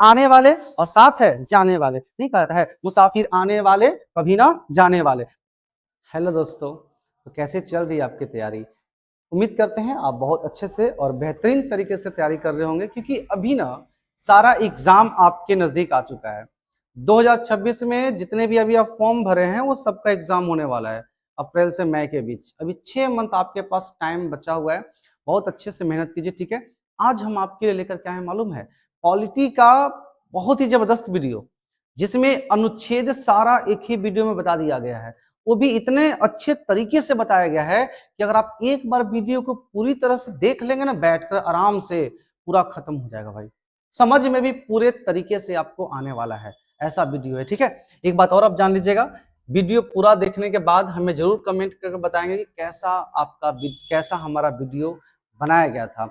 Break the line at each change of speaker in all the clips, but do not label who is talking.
आने वाले और साथ है जाने वाले, नहीं कहता है मुसाफिर आने वाले कभी ना जाने वाले। हेलो दोस्तों, तो कैसे चल रही है आपकी तैयारी? उम्मीद करते हैं आप बहुत अच्छे से और बेहतरीन तरीके से तैयारी कर रहे होंगे, क्योंकि अभी ना सारा एग्जाम आपके नजदीक आ चुका है। 2026 में जितने भी अभी आप फॉर्म भरे हैं वो सबका एग्जाम होने वाला है अप्रैल से मई के बीच। अभी 6 मंथ आपके पास टाइम बचा हुआ है, बहुत अच्छे से मेहनत कीजिए, ठीक है। आज हम आपके लिए लेकर क्या है मालूम है? पॉलिटी का बहुत ही जबरदस्त वीडियो, जिसमें अनुच्छेद सारा एक ही वीडियो में बता दिया गया है। वो भी इतने अच्छे तरीके से बताया गया है कि अगर आप एक बार वीडियो को पूरी तरह से देख लेंगे ना, बैठकर आराम से, पूरा खत्म हो जाएगा भाई। समझ में भी पूरे तरीके से आपको आने वाला है, ऐसा वीडियो है, ठीक है। एक बात और आप जान लीजिएगा, वीडियो पूरा देखने के बाद हमें जरूर कमेंट करके बताएंगे कि कैसा हमारा वीडियो बनाया गया था।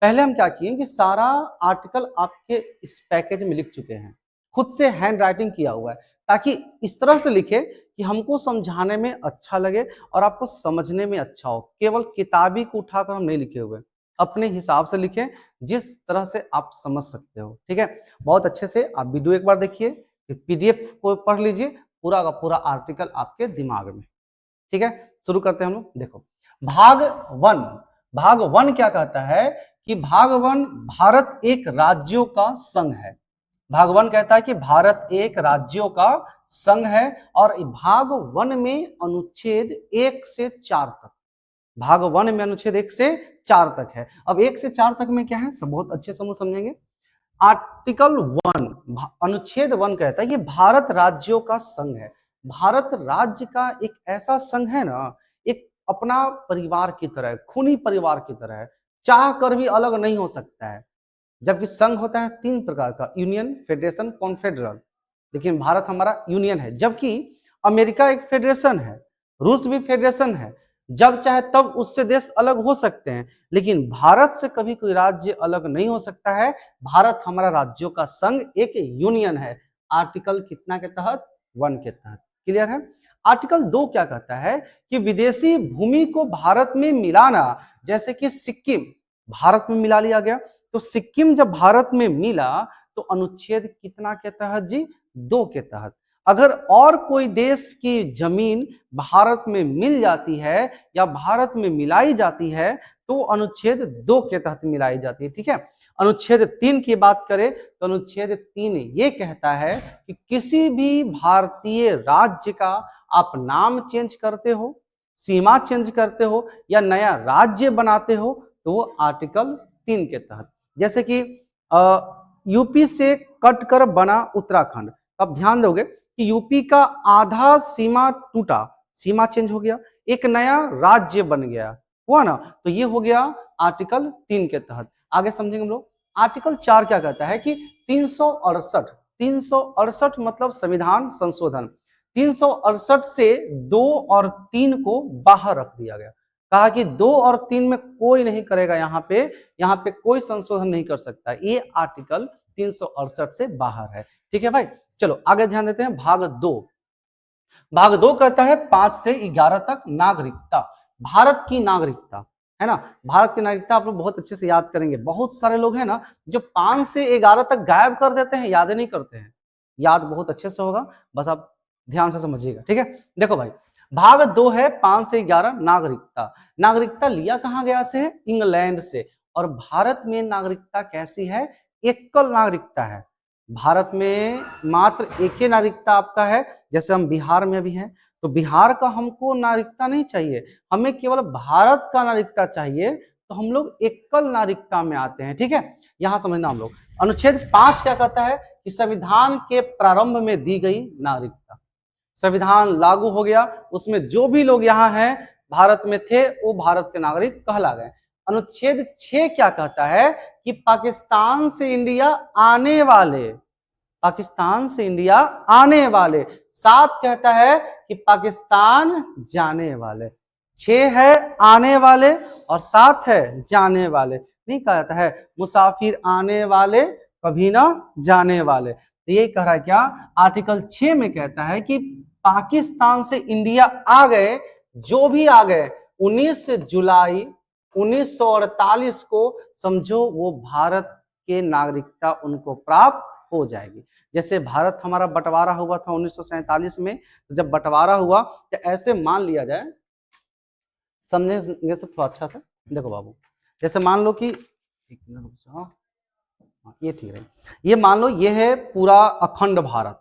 पहले हम क्या किए कि सारा आर्टिकल आपके इस पैकेज में लिख चुके हैं, खुद से हैंड राइटिंग किया हुआ है, ताकि इस तरह से लिखे कि हमको समझाने में अच्छा लगे और आपको समझने में अच्छा हो। केवल किताबी को उठाकर हम नहीं लिखे हुए, अपने हिसाब से लिखें जिस तरह से आप समझ सकते हो, ठीक है। बहुत अच्छे से आप वीडियो एक बार देखिए, पीडीएफ को पढ़ लीजिए, पूरा का पूरा आर्टिकल आपके दिमाग में, ठीक है। शुरू करते हैं हम लोग। देखो, भाग वन क्या कहता है कि भाग वन भारत एक राज्यों का संघ है। भाग वन कहता है कि भारत एक राज्यों का संघ है, और भाग वन में अनुच्छेद 1 से 4 तक, भाग वन में अनुच्छेद 1 से 4 तक है। अब 1 से 4 तक में क्या है, सब बहुत अच्छे से समझेंगे। आर्टिकल 1 अनुच्छेद 1 कहता है कि भारत राज्यों का संघ है। भारत राज्य का एक ऐसा संघ है ना, एक अपना परिवार की तरह, खूनी परिवार की तरह है, चाह कर भी अलग नहीं हो सकता है। जबकि संघ होता है 3 प्रकार का, यूनियन, फेडरेशन, कॉन्फेडरल, लेकिन भारत हमारा यूनियन है। जबकि अमेरिका एक फेडरेशन है, रूस भी फेडरेशन है, जब चाहे तब उससे देश अलग हो सकते हैं, लेकिन भारत से कभी कोई राज्य अलग नहीं हो सकता है। भारत हमारा राज्यों का संघ एक यूनियन है, आर्टिकल कितना के तहत? 1 के तहत। क्लियर है? आर्टिकल 2 क्या कहता है कि विदेशी भूमि को भारत में मिलाना, जैसे कि सिक्किम भारत में मिला लिया गया, तो सिक्किम जब भारत में मिला तो अनुच्छेद कितना के तहत जी? 2 के तहत। अगर और कोई देश की जमीन भारत में मिल जाती है या भारत में मिलाई जाती है तो अनुच्छेद 2 के तहत मिलाई जाती है, ठीक है। अनुच्छेद 3 की बात करें तो अनुच्छेद 3 ये कहता है कि किसी भी भारतीय राज्य का आप नाम चेंज करते हो, सीमा चेंज करते हो या नया राज्य बनाते हो तो वो आर्टिकल 3 के तहत। जैसे कि यूपी से कट कर बना उत्तराखंड, अब ध्यान दोगे कि यूपी का आधा सीमा टूटा, सीमा चेंज हो गया, एक नया राज्य बन गया, हुआ ना, तो ये हो गया आर्टिकल 3 के तहत। आगे समझेंगे हम लोग। आर्टिकल 4 क्या कहता है कि 368 मतलब संविधान संशोधन, 368 से 2 और 3 को बाहर रख दिया गया। कहा कि 2 और 3 में कोई नहीं करेगा, यहाँ पे कोई संशोधन नहीं कर सकता। ये आर्टिकल 368 से बाहर है, ठीक है भाई। चलो आगे ध्यान देते हैं। भाग 2 कहता है 5 से 11 तक नागरिकता, भारत की नागरिकता, है ना। भारत की नागरिकता आप लोग बहुत अच्छे से याद करेंगे। बहुत सारे लोग हैं ना जो 5 से 11 तक गायब कर देते हैं, याद नहीं करते हैं। याद बहुत अच्छे से होगा, बस आप ध्यान से समझिएगा, ठीक है। देखो भाई, भाग 2 है 5 से 11 नागरिकता। नागरिकता लिया कहां गया से है? इंग्लैंड से। और भारत में नागरिकता कैसी है? एकल नागरिकता है। भारत में मात्र एक ही नागरिकता आपका है। जैसे हम बिहार में भी हैं, तो बिहार का हमको नागरिकता नहीं चाहिए, हमें केवल भारत का नागरिकता चाहिए, तो हम लोग एकल नागरिकता में आते हैं, ठीक है। यहां समझना हम लोग। अनुच्छेद 5 क्या कहता है कि संविधान के प्रारंभ में दी गई नागरिकता, संविधान लागू हो गया, उसमें जो भी लोग यहाँ हैं भारत में थे वो भारत के नागरिक कहला गए। अनुच्छेद 6 क्या कहता है कि पाकिस्तान से इंडिया आने वाले, पाकिस्तान से इंडिया आने वाले। 7 कहता है कि पाकिस्तान जाने वाले। 6 है आने वाले और 7 है जाने वाले। नहीं कहा जाता है मुसाफिर आने वाले कभी ना जाने वाले, तो ये कह रहा है क्या? आर्टिकल 6 में कहता है कि पाकिस्तान से इंडिया आ गए, जो भी आ गए 19 जुलाई 1948 को, समझो वो भारत के नागरिकता उनको प्राप्त हो जाएगी। जैसे भारत हमारा बंटवारा हुआ था 1947 में, तो जब बंटवारा हुआ तो ऐसे मान लिया जाए, समझेंगे सब थोड़ा अच्छा से। देखो बाबू, जैसे मान लो कि एक मिनट रुक जाओ, ये ठीक है, ये मान लो ये है पूरा अखंड भारत,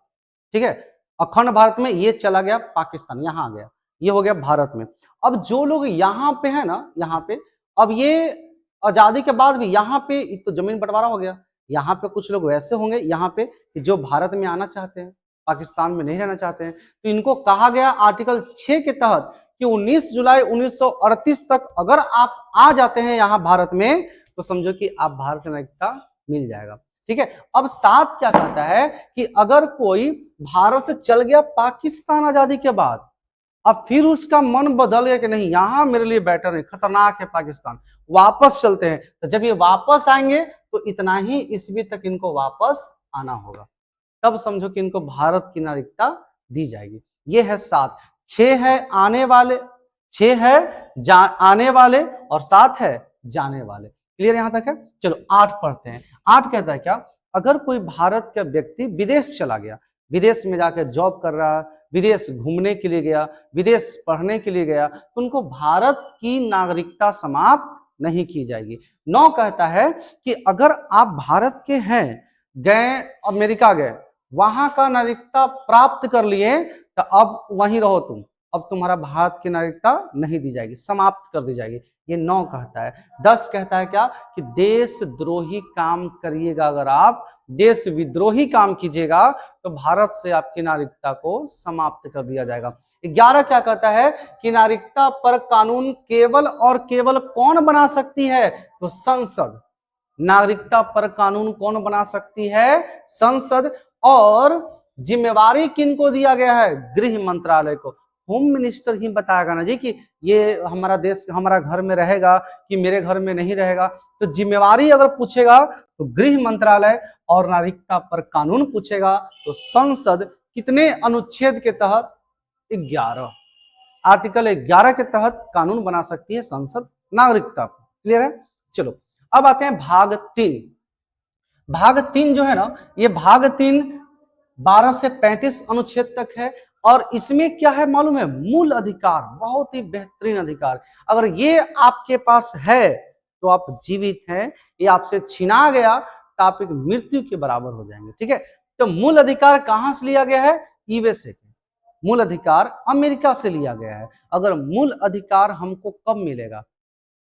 ठीक है। अखंड भारत में ये चला गया पाकिस्तान, यहाँ आ गया, ये हो गया भारत में। अब जो लोग यहाँ पे है ना, यहाँ पे, अब ये आजादी के बाद भी यहाँ पे तो जमीन बंटवारा हो गया, यहाँ पे कुछ लोग वैसे होंगे यहाँ पे कि जो भारत में आना चाहते हैं, पाकिस्तान में नहीं रहना चाहते हैं, तो इनको कहा गया आर्टिकल 6 के तहत कि 19 जुलाई 1938 तक अगर आप आ जाते हैं यहाँ भारत में, तो समझो कि आप भारत की नागरिकता मिल जाएगा, ठीक है। अब 7 क्या कहता है कि अगर कोई भारत से चल गया पाकिस्तान आजादी के बाद, अब फिर उसका मन बदल गया कि नहीं यहां मेरे लिए बेटर है, खतरनाक है पाकिस्तान, वापस चलते हैं, तो जब ये वापस आएंगे तो इतना ही ईस्वी तक इनको वापस आना होगा, तब समझो कि इनको भारत की नागरिकता दी जाएगी। ये है 7। 6 है आने वाले, 6 है आने वाले और 7 है जाने वाले। क्लियर यहां तक है? चलो 8 पढ़ते हैं। 8 कहता है क्या, अगर कोई भारत का व्यक्ति विदेश चला गया, विदेश में जाकर जॉब कर रहा, विदेश घूमने के लिए गया, विदेश पढ़ने के लिए गया, तो उनको भारत की नागरिकता समाप्त नहीं की जाएगी। 9 कहता है कि अगर आप भारत के हैं, गए अमेरिका गए, वहां का नागरिकता प्राप्त कर लिए, तो अब वहीं रहो तुम, अब तुम्हारा भारत की नागरिकता नहीं दी जाएगी, समाप्त कर दी जाएगी। ये 9 कहता है। 10 कहता है क्या कि देशद्रोही काम करिएगा, अगर आप देश विद्रोही काम कीजिएगा तो भारत से आपकी नागरिकता को समाप्त कर दिया जाएगा। 11 क्या कहता है कि नागरिकता पर कानून केवल और केवल कौन बना सकती है, तो संसद। नागरिकता पर कानून कौन बना सकती है, संसद। और जिम्मेवारी किनको दिया गया है, गृह मंत्रालय को। होम मिनिस्टर ही बताएगा ना जी कि ये हमारा देश हमारा घर में रहेगा कि मेरे घर में नहीं रहेगा, तो जिम्मेवारी अगर पूछेगा तो गृह मंत्रालय, और नागरिकता पर कानून पूछेगा तो संसद। कितने अनुच्छेद के तहत, 11, आर्टिकल 11 के तहत कानून बना सकती है संसद नागरिकता पर। क्लियर है? चलो अब आते हैं भाग 3। भाग 3 जो है ना, ये भाग 3 12 से 35 अनुच्छेद तक है, और इसमें क्या है मालूम है, मूल अधिकार, बहुत ही बेहतरीन अधिकार। अगर ये आपके पास है तो आप जीवित हैं, ये आपसे छीना गया तो आप एक मृत्यु के बराबर हो जाएंगे, ठीक है। तो मूल अधिकार कहां से लिया गया है, यूएसए से। मूल अधिकार अमेरिका से लिया गया है। अगर मूल अधिकार हमको कब मिलेगा,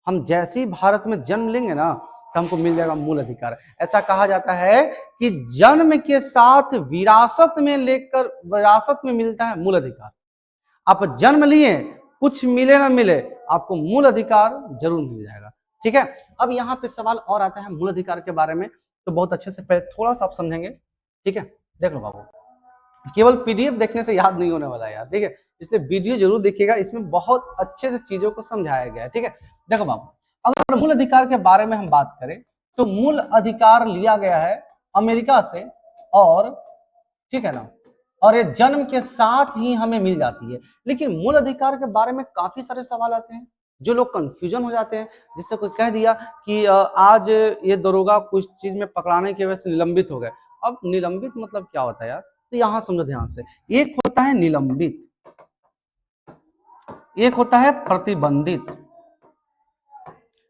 हम जैसे ही भारत में जन्म लेंगे ना, तो हमको मिल जाएगा मूल अधिकार। ऐसा कहा जाता है कि जन्म के साथ विरासत में मिलता है मूल अधिकार। आप जन्म लिए, कुछ मिले ना मिले, आपको मूल अधिकार जरूर मिल जाएगा, ठीक है। अब यहाँ पे सवाल और आता है मूल अधिकार के बारे में, तो बहुत अच्छे से पहले थोड़ा सा आप समझेंगे, ठीक है। देख लो बाबू, केवल पीडीएफ देखने से याद नहीं होने वाला यार, ठीक है, इसलिए वीडियो जरूर देखिएगा, इसमें बहुत अच्छे से चीजों को समझाया गया है, ठीक है। देखो बाबू, अगर मूल अधिकार के बारे में हम बात करें तो मूल अधिकार लिया गया है अमेरिका से, और ठीक है ना, और ये जन्म के साथ ही हमें मिल जाती है। लेकिन मूल अधिकार के बारे में काफी सारे सवाल आते हैं, जो लोग कंफ्यूजन हो जाते हैं। जिससे कोई कह दिया कि आज ये दरोगा कुछ चीज में पकड़ाने की वजह से निलंबित हो गए। अब निलंबित मतलब क्या होता है यार, तो यहां समझो ध्यान से। एक होता है निलंबित, एक होता है प्रतिबंधित,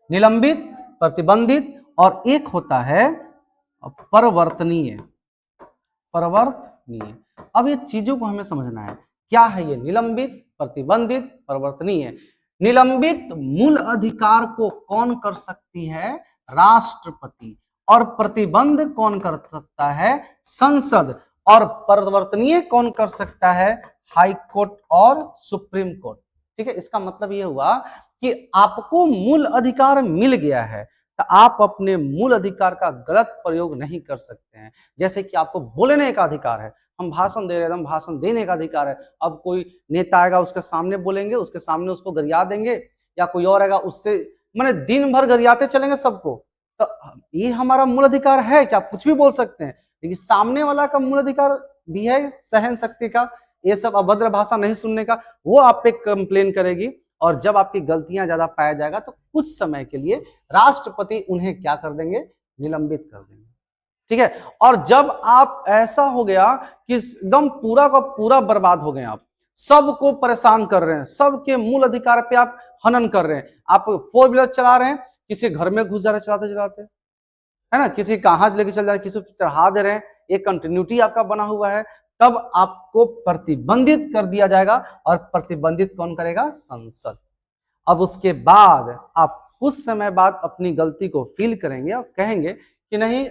निलंबित, प्रतिबंधित, और एक होता है परिवर्तनीय। परिवर्तनीय। अब ये चीजों को हमें समझना है, क्या है ये निलंबित, प्रतिबंधित, परिवर्तनीय। निलंबित मूल अधिकार को कौन कर सकती है, राष्ट्रपति, और प्रतिबंध कौन कर सकता है, संसद, और परिवर्तनीय कौन कर सकता है, हाई कोर्ट और सुप्रीम कोर्ट, ठीक है। इसका मतलब ये हुआ कि आपको मूल अधिकार मिल गया है, तो आप अपने मूल अधिकार का गलत प्रयोग नहीं कर सकते हैं। जैसे कि आपको बोलने का अधिकार है, हम भाषण दे रहे हैं, हम भाषण देने का अधिकार है। अब कोई नेता आएगा, उसके सामने बोलेंगे, उसके सामने उसको गरिया देंगे, या कोई और आएगा उससे मैंने दिन भर गरियाते चलेंगे सबको, तो ये हमारा मूल अधिकार है कि आप कुछ भी बोल सकते हैं। लेकिन सामने वाला का मूल अधिकार भी है सहन शक्ति का, ये सब अभद्र भाषा नहीं सुनने का, वो आप पे कंप्लेन करेगी। और जब आपकी गलतियां ज्यादा पाया जाएगा तो कुछ समय के लिए राष्ट्रपति उन्हें क्या कर देंगे, निलंबित कर देंगे। ठीक है। और जब आप ऐसा हो गया कि एकदम पूरा का पूरा बर्बाद हो गए, आप सबको परेशान कर रहे हैं, सबके मूल अधिकार पे आप हनन कर रहे हैं, आप 4 व्हीलर चला रहे हैं, किसी घर में घुस जा रहे चलाते चलाते, है ना, किसी कहां लेके चल जा रहे, किसी चढ़ा दे रहे हैं, एक कंटिन्यूटी आपका बना हुआ है, तब आपको प्रतिबंधित कर दिया जाएगा। और प्रतिबंधित कौन करेगा? संसद। अब उसके बाद आप कुछ समय बाद अपनी गलती को फील करेंगे और कहेंगे कि नहीं,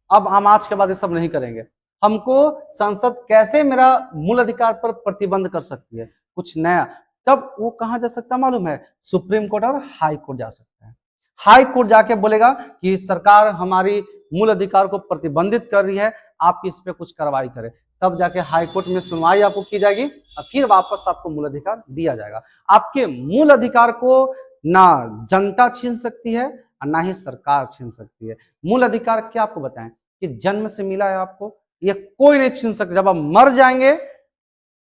अब हम आज के बाद ये सब नहीं करेंगे, हमको संसद कैसे मेरा मूल अधिकार पर प्रतिबंध कर सकती है, कुछ नया। तब वो कहां जा सकता है मालूम है? सुप्रीम कोर्ट और हाई कोर्ट जा सकता है। हाई कोर्ट जाके बोलेगा कि सरकार हमारी मूल अधिकार को प्रतिबंधित कर रही है, आप इस पे कुछ कार्रवाई करें। तब जाके हाई कोर्ट में सुनवाई आपको की जाएगी और फिर वापस आपको मूल अधिकार दिया जाएगा। आपके मूल अधिकार को ना जनता छीन सकती है और ना ही सरकार छीन सकती है। मूल अधिकार क्या आपको बताएं कि जन्म से मिला है आपको, ये कोई नहीं छीन सकता। जब आप मर जाएंगे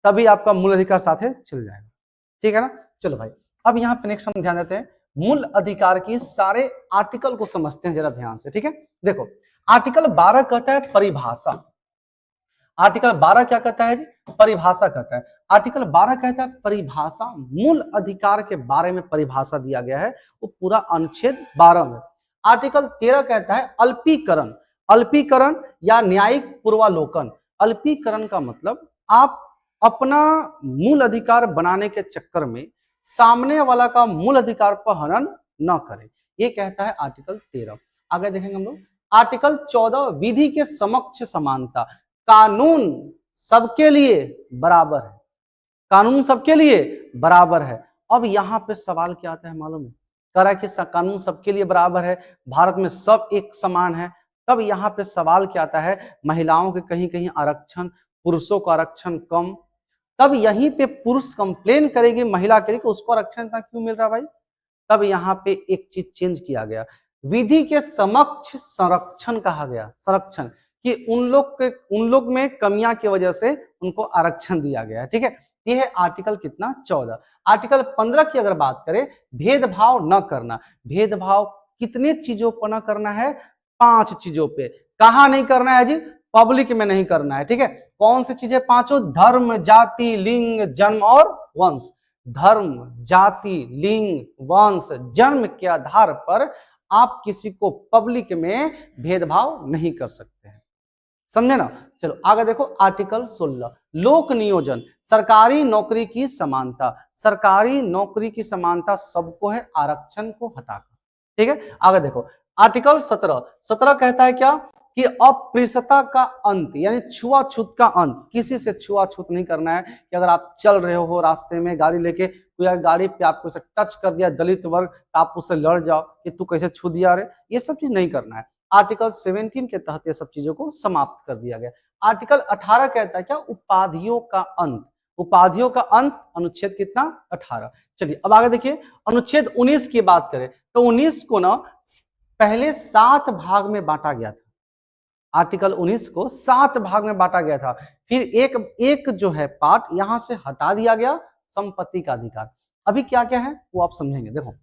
तभी आपका मूल अधिकार साथे चल जाएगा। ठीक है ना? चलो भाई, अब यहाँ पे नेक्स्ट हम ध्यान देते हैं मूल अधिकार की सारे आर्टिकल को समझते हैं जरा ध्यान से। ठीक है, देखो आर्टिकल 12 कहता है परिभाषा। आर्टिकल 12 क्या कहता है जी? परिभाषा कहता है। आर्टिकल 12 कहता है परिभाषा, मूल अधिकार के बारे में परिभाषा दिया गया है, वो पूरा अनुच्छेद 12 में। आर्टिकल 13 कहता है अल्पीकरण। अल्पीकरण या न्यायिक पूर्वालोकन। अल्पीकरण का मतलब आप अपना मूल अधिकार बनाने के चक्कर में सामने वाला का मूल अधिकार पर हनन न करें, ये कहता है आर्टिकल 13। आगे देखेंगे हम लोग आर्टिकल 14 विधि के समक्ष समानता। कानून सबके लिए बराबर है, कानून सबके लिए बराबर है। अब यहाँ पे सवाल क्या आता है मालूम है? कह रहा है कि कानून सबके लिए बराबर है, भारत में सब एक समान है। तब यहाँ पे सवाल क्या आता है? महिलाओं के कहीं कहीं आरक्षण, पुरुषों का आरक्षण कम। तब यहीं पे पुरुष कंप्लेन करेगी महिला के लिए कि उसको आरक्षण क्यों मिल रहा भाई। तब यहाँ पे एक चीज चेंज किया गया, विधि के समक्ष संरक्षण कहा गया। संरक्षण कि उन लोग में कमियां की वजह से उनको आरक्षण दिया गया है। ठीक है, ये है आर्टिकल कितना? 14। आर्टिकल 15 की अगर बात करें, भेदभाव न करना। भेदभाव कितने चीजों पर न करना है? 5 चीजों पे। कहा नहीं करना है जी? पब्लिक में नहीं करना है। ठीक है, कौन सी चीजें? 5। धर्म, जाति, लिंग, जन्म और वंश। धर्म, जाति, लिंग, वंश, जन्म के आधार पर आप किसी को पब्लिक में भेदभाव नहीं कर सकते हैं। समझे ना? चलो आगे देखो आर्टिकल 16 लोक नियोजन। सरकारी नौकरी की समानता। सरकारी नौकरी की समानता सबको है, आरक्षण को हटाकर। ठीक है, आगे देखो आर्टिकल 17। 17 कहता है क्या? कि अप्रियता का अंत, यानी छुआछूत का अंत। किसी से छुआछूत नहीं करना है कि अगर आप चल रहे हो रास्ते में गाड़ी लेके, कोई गाड़ी पे आपको टच कर दिया दलित वर्ग, तो आप उससे लड़ जाओ कि तू कैसे छू दिया रे, ये सब चीज नहीं करना है। आर्टिकल 17 के तहत ये सब चीजों को समाप्त कर दिया गया। आर्टिकल 18 कहता है क्या? उपाधियों का अंत। उपाधियों का अंत, अनुच्छेद कितना? 18। चलिए अब आगे देखिए अनुच्छेद 19 की बात करें तो 19 को ना पहले 7 भाग में बांटा गया था। आर्टिकल 19 को 7 भाग में बांटा गया था, फिर एक जो है पार्ट यहां से हटा दिया गया, संपत्ति का अधिकार। अभी क्या क्या है वो आप समझेंगे। देखो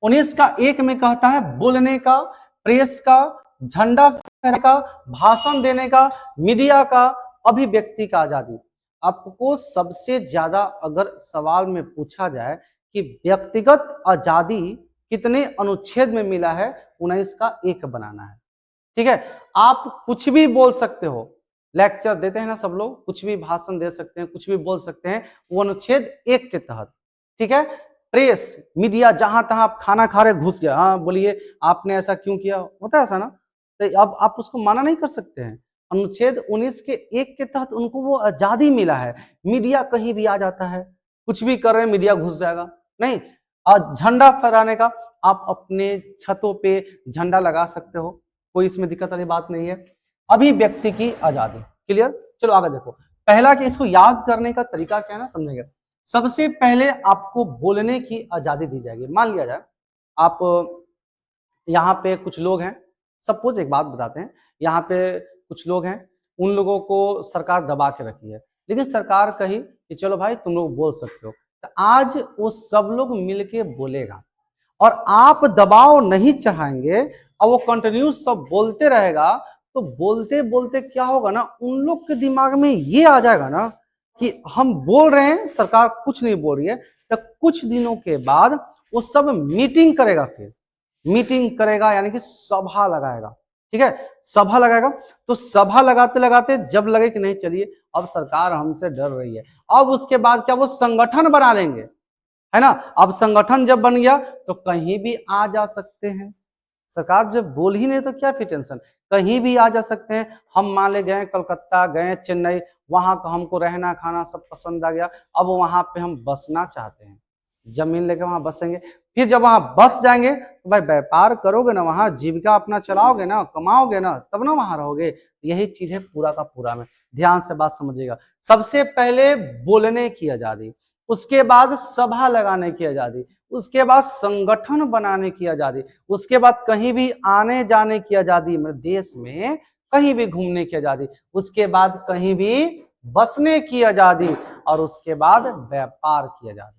19 का 1 में कहता है बोलने का, प्रेस का, झंडा फहराने का, भाषण देने का, मीडिया का, अभिव्यक्ति का आजादी। आपको सबसे ज्यादा अगर सवाल में पूछा जाए कि व्यक्तिगत आजादी कितने अनुच्छेद में मिला है, 19 का 1 बनाना है। ठीक है, आप कुछ भी बोल सकते हो, लेक्चर देते हैं ना सब लोग, कुछ भी भाषण दे सकते हैं, कुछ भी बोल सकते हैं, वो अनुच्छेद 1 के तहत। ठीक है, प्रेस, मीडिया, जहां तहां आप खाना खा रहे घुस गया, हाँ बोलिए आपने ऐसा क्यों किया, होता है ऐसा ना, तो अब आप उसको माना नहीं कर सकते हैं। अनुच्छेद 19 के 1 के तहत उनको वो आजादी मिला है। मीडिया कहीं भी आ जाता है, कुछ भी कर रहे हैं मीडिया घुस जाएगा नहीं। और झंडा फहराने का, आप अपने छतों पे झंडा लगा सकते हो, कोई इसमें दिक्कत वाली बात नहीं है। अभिव्यक्ति की आजादी, क्लियर। चलो आगे देखो, पहला कि इसको याद करने का तरीका क्या है ना, समझेंगे। सबसे पहले आपको बोलने की आजादी दी जाएगी। मान लिया जाए आप यहाँ पे कुछ लोग हैं, सपोज एक बात बताते हैं, यहाँ पे कुछ लोग हैं, उन लोगों को सरकार दबा के रखी है, लेकिन सरकार कही कि चलो भाई तुम लोग बोल सकते हो, तो आज वो सब लोग मिलके बोलेगा और आप दबाव नहीं चढ़ाएंगे और वो कंटिन्यू सब बोलते रहेगा, तो बोलते बोलते क्या होगा ना, उन लोग के दिमाग में ये आ जाएगा ना कि हम बोल रहे हैं, सरकार कुछ नहीं बोल रही है। तो कुछ दिनों के बाद वो सब मीटिंग करेगा, फिर मीटिंग करेगा यानी कि सभा लगाएगा, ठीक है, सभा लगाएगा। तो सभा लगाते लगाते जब लगे कि नहीं चलिए अब सरकार हमसे डर रही है, अब उसके बाद क्या वो संगठन बना लेंगे, है ना। अब संगठन जब बन गया तो कहीं भी आ जा सकते हैं। सरकार जब बोल ही नहीं तो क्या फिर टेंशन, कहीं भी आ जा सकते हैं। हम मान ले गए कलकत्ता, गए चेन्नई, वहां का हमको रहना खाना सब पसंद आ गया, अब वहां पे हम बसना चाहते हैं, जमीन लेके वहां बसेंगे। फिर जब वहां बस जाएंगे तो भाई व्यापार करोगे ना, वहां जीविका अपना चलाओगे ना, कमाओगे ना, तब ना वहां रहोगे। यही चीज है पूरा का पूरा में, ध्यान से बात समझिएगा। सबसे पहले बोलने की आजादी, उसके बाद सभा लगाने की आजादी, उसके बाद संगठन बनाने की आजादी, उसके बाद कहीं भी आने जाने की आजादी, मतलब देश में कहीं भी घूमने की आजादी, उसके बाद कहीं भी बसने की आजादी, और उसके बाद व्यापार की आजादी।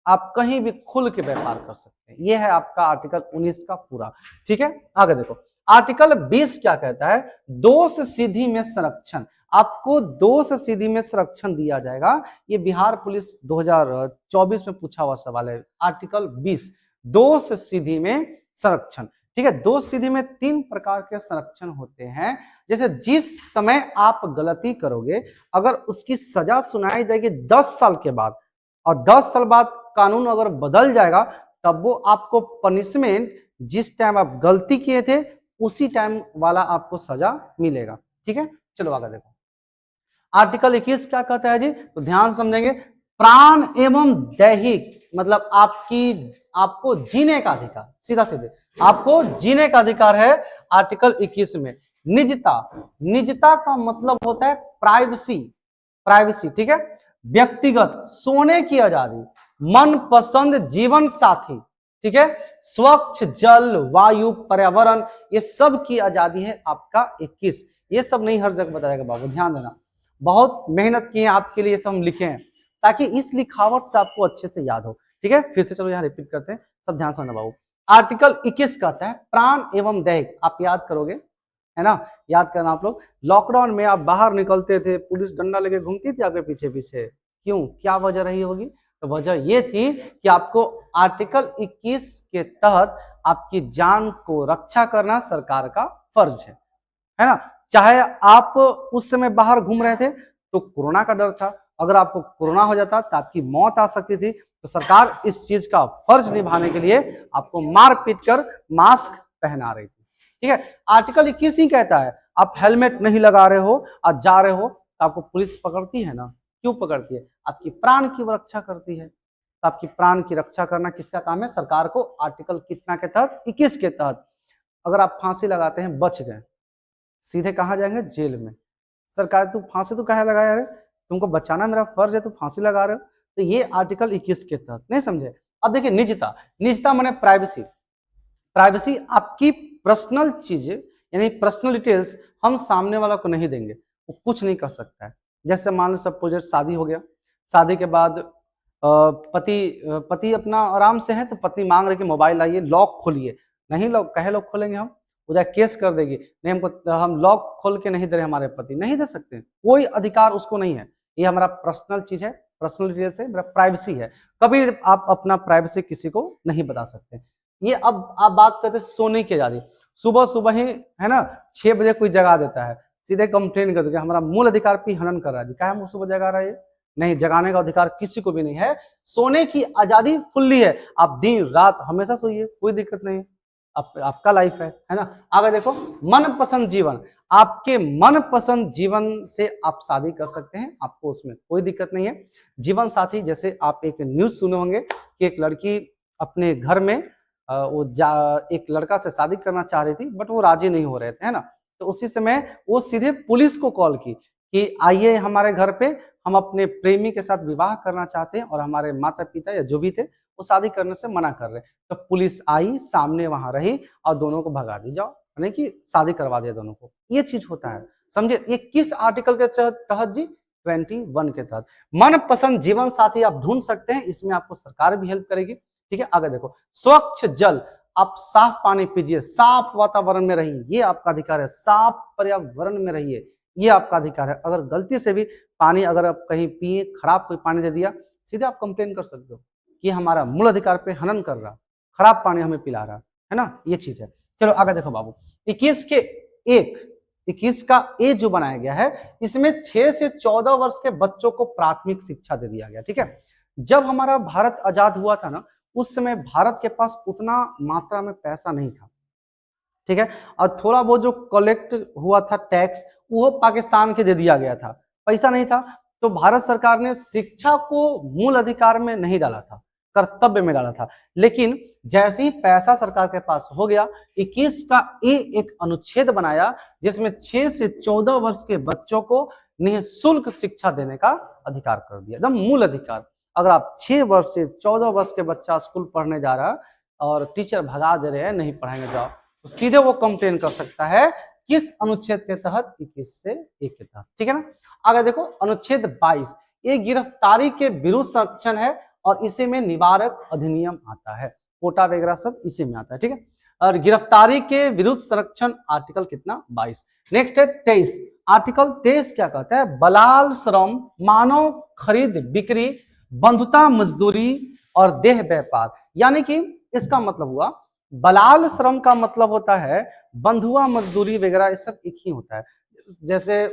आप कहीं भी खुल के व्यापार कर सकते हैं। यह है आपका आर्टिकल 19 का पूरा, ठीक है। आगे देखो आर्टिकल 20 क्या कहता है, दोष सिद्धि में संरक्षण। आपको दोष सिद्धि में संरक्षण दिया जाएगा। ये बिहार पुलिस 2024 में पूछा हुआ सवाल है। आर्टिकल 20 दोष सिद्धि में संरक्षण, ठीक है। दोष सिद्धि में 3 प्रकार के संरक्षण होते हैं। जैसे जिस समय आप गलती करोगे, अगर उसकी सजा सुनाई जाएगी 10 साल के बाद, और 10 साल बाद कानून अगर बदल जाएगा, तब वो आपको पनिशमेंट जिस टाइम आप गलती किए थे उसी टाइम वाला आपको सजा मिलेगा, ठीक है। चलो आगे देखो आर्टिकल 21 क्या कहता है जी, तो ध्यान समझेंगे। प्राण एवं दैहिक, मतलब आपको जीने का अधिकार, सीधा सीधे आपको जीने का अधिकार है आर्टिकल 21 में। निजता, निजता का मतलब होता है प्राइवेसी, प्राइवेसी, ठीक है। व्यक्तिगत, सोने की आजादी, मनपसंद जीवन साथी, ठीक है। स्वच्छ जल, वायु, पर्यावरण, ये सब की आजादी है आपका 21। ये सब नहीं हर जगह बताएगा बाबू, ध्यान देना। बहुत मेहनत की है आपके लिए, सब हम लिखे हैं ताकि इस लिखावट से आपको अच्छे से याद हो, ठीक है। फिर से चलो यहाँ रिपीट करते हैं, सब ध्यान समझना बाबू। आर्टिकल 21 कहता है प्राण एवं दैहिक, आप याद करोगे, है ना, याद करना आप लोग। लॉकडाउन में आप बाहर निकलते थे, पुलिस डंडा लेके घूमती थी आपके पीछे पीछे, क्यों, क्या वजह रही होगी, तो वजह ये थी कि आपको आर्टिकल 21 के तहत आपकी जान को रक्षा करना सरकार का फर्ज है ना। चाहे आप उस समय बाहर घूम रहे थे तो कोरोना का डर था, अगर आपको कोरोना हो जाता तो आपकी मौत आ सकती थी, तो सरकार इस चीज का फर्ज निभाने के लिए आपको मार पीट कर मास्क पहना रही थी, ठीक है। आर्टिकल 21 ही कहता है आप हेलमेट नहीं लगा रहे हो और जा रहे हो तो आपको पुलिस पकड़ती है ना, क्यों पकड़ती है, आपकी प्राण की रक्षा करती है। तो आपकी प्राण की रक्षा करना किसका काम है, सरकार को। आर्टिकल कितना के तहत, 21 के तहत। अगर आप फांसी लगाते हैं, बच गए, सीधे कहाँ जाएंगे, जेल में। सरकार तू फांसी तो कहे लगाया रे, तुमको बचाना मेरा फर्ज है, तू फांसी लगा रहे हो। तो ये आर्टिकल 21 के तहत, नहीं समझे। अब देखिए निजता, निजता माने प्राइवेसी, प्राइवेसी आपकी पर्सनल चीजें यानी पर्सनल डिटेल्स हम सामने वाला को नहीं देंगे, वो कुछ नहीं कर सकता है। जैसे मान लो सपोज शादी हो गया, शादी के बाद पति अपना आराम से है तो पत्नी मांग रही कि मोबाइल लाइए, लॉक खोलिए, नहीं लॉक कहे लोग खोलेंगे, हम वो जाए केस कर देगी, नहीं हमको, हम लॉक खोल के नहीं दे रहे, हमारे पति नहीं दे सकते, कोई अधिकार उसको नहीं है। ये हमारा पर्सनल चीज है, पर्सनल डिटेल्स है, मेरा प्राइवेसी है, कभी आप अपना प्राइवेसी किसी को नहीं बता सकते। ये अब आप बात करते सोने की आजादी, सुबह सुबह ही है ना 6 बजे कोई जगा देता है, सीधे कंप्लेन कर दोगे हमारा मूल अधिकार पे हनन कर रहा है जी, क्या हम सुबह जगा रहा है, नहीं, जगाने का अधिकार किसी को भी नहीं है। सोने की आजादी फुल्ली है, आप दिन रात हमेशा सोइए, कोई दिक्कत नहीं है, आपका लाइफ है ना। आगे देखो मनपसंद जीवन, आपके मनपसंद जीवन से आप शादी कर सकते हैं, आपको उसमें कोई दिक्कत नहीं है। जीवन साथी, जैसे आप एक न्यूज सुने होंगे कि एक लड़की अपने घर में एक लड़का से शादी करना चाह रही थी, बट वो राजी नहीं हो रहे थे, है ना। तो उसी समय वो सीधे पुलिस को कॉल की कि आइए हमारे घर पे, हम अपने प्रेमी के साथ विवाह करना चाहते हैं और हमारे माता पिता या जो भी थे वो शादी करने से मना कर रहे। तो पुलिस आई, सामने वहां रही और दोनों को भगा दी, जाओ, यानी कि शादी करवा दिया दोनों को। ये चीज होता है, समझे। ये किस आर्टिकल के तहत जी, 21 के तहत। मनपसंद जीवन साथी आप ढूंढ सकते हैं, इसमें आपको सरकार भी हेल्प करेगी, ठीक है। आगे देखो स्वच्छ जल, आप साफ पानी पीजिए, साफ वातावरण में रहिए, ये आपका अधिकार है। साफ पर्यावरण में रहिए, ये आपका अधिकार है। अगर गलती से भी पानी अगर आप कहीं पिए, खराब कोई पानी दे दिया, सीधे आप कंप्लेन कर सकते हो कि हमारा मूल अधिकार पे हनन कर रहा, खराब पानी हमें पिला रहा है ना, ये चीज है। चलो आगे देखो बाबू, 21 का ए जो बनाया गया है, इसमें 6 से 14 वर्ष के बच्चों को प्राथमिक शिक्षा दे दिया गया। ठीक है, जब हमारा भारत आजाद हुआ था ना, उस समय भारत के पास उतना मात्रा में पैसा नहीं था। ठीक है, और थोड़ा बहुत जो कलेक्ट हुआ था टैक्स, वो पाकिस्तान के दे दिया गया था, पैसा नहीं था। तो भारत सरकार ने शिक्षा को मूल अधिकार में नहीं डाला था, कर्तव्य में डाला था। लेकिन जैसे ही पैसा सरकार के पास हो गया, 21 का ए एक अनुच्छेद बनाया जिसमें 6 से 14 वर्ष के बच्चों को निःशुल्क शिक्षा देने का अधिकार कर दिया, एकदम मूल अधिकार। अगर आप 6 वर्ष से 14 वर्ष के बच्चा स्कूल पढ़ने जा रहा है और टीचर भगा दे रहे हैं, नहीं पढ़ाएंगे जाओ, तो सीधे वो कंप्लेन कर सकता है, किस अनुच्छेद के तहत? 21 से 1 के तहत। ठीक है ना। आगे देखो अनुच्छेद 22, ये गिरफ्तारी के विरुद्ध संरक्षण है और इसी में निवारक अधिनियम आता है, कोटा वगैरह सब इसी में आता है। ठीक है, और गिरफ्तारी के विरुद्ध संरक्षण आर्टिकल कितना? 22। नेक्स्ट है 23, आर्टिकल 23 क्या कहता है? बलाल श्रम, मानव खरीद बिक्री, बंधुता मजदूरी और देह व्यापार। यानी कि इसका मतलब हुआ, बलाल श्रम का मतलब होता है बंधुआ मजदूरी वगैरह, ये सब एक ही होता है। जैसे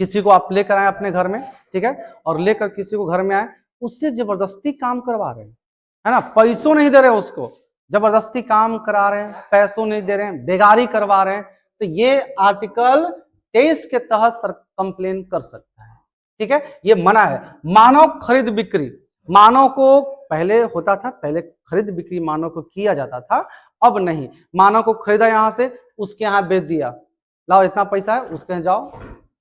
किसी को आप लेकर आए अपने घर में, ठीक है, और लेकर किसी को घर में आए, उससे जबरदस्ती काम करवा रहे हैं, है ना, पैसों नहीं दे रहे उसको, जबरदस्ती काम करा रहे हैं, पैसों नहीं दे रहे हैं, बेगारी करवा रहे हैं, तो ये आर्टिकल 23 के तहत कंप्लेन कर सकता है। ठीक है, ये मना है। मानव खरीद बिक्री, मानव को पहले होता था, पहले खरीद बिक्री मानव को किया जाता था, अब नहीं। मानव को खरीदा यहाँ से, उसके यहाँ बेच दिया, लाओ इतना पैसा है, उसके यहाँ जाओ,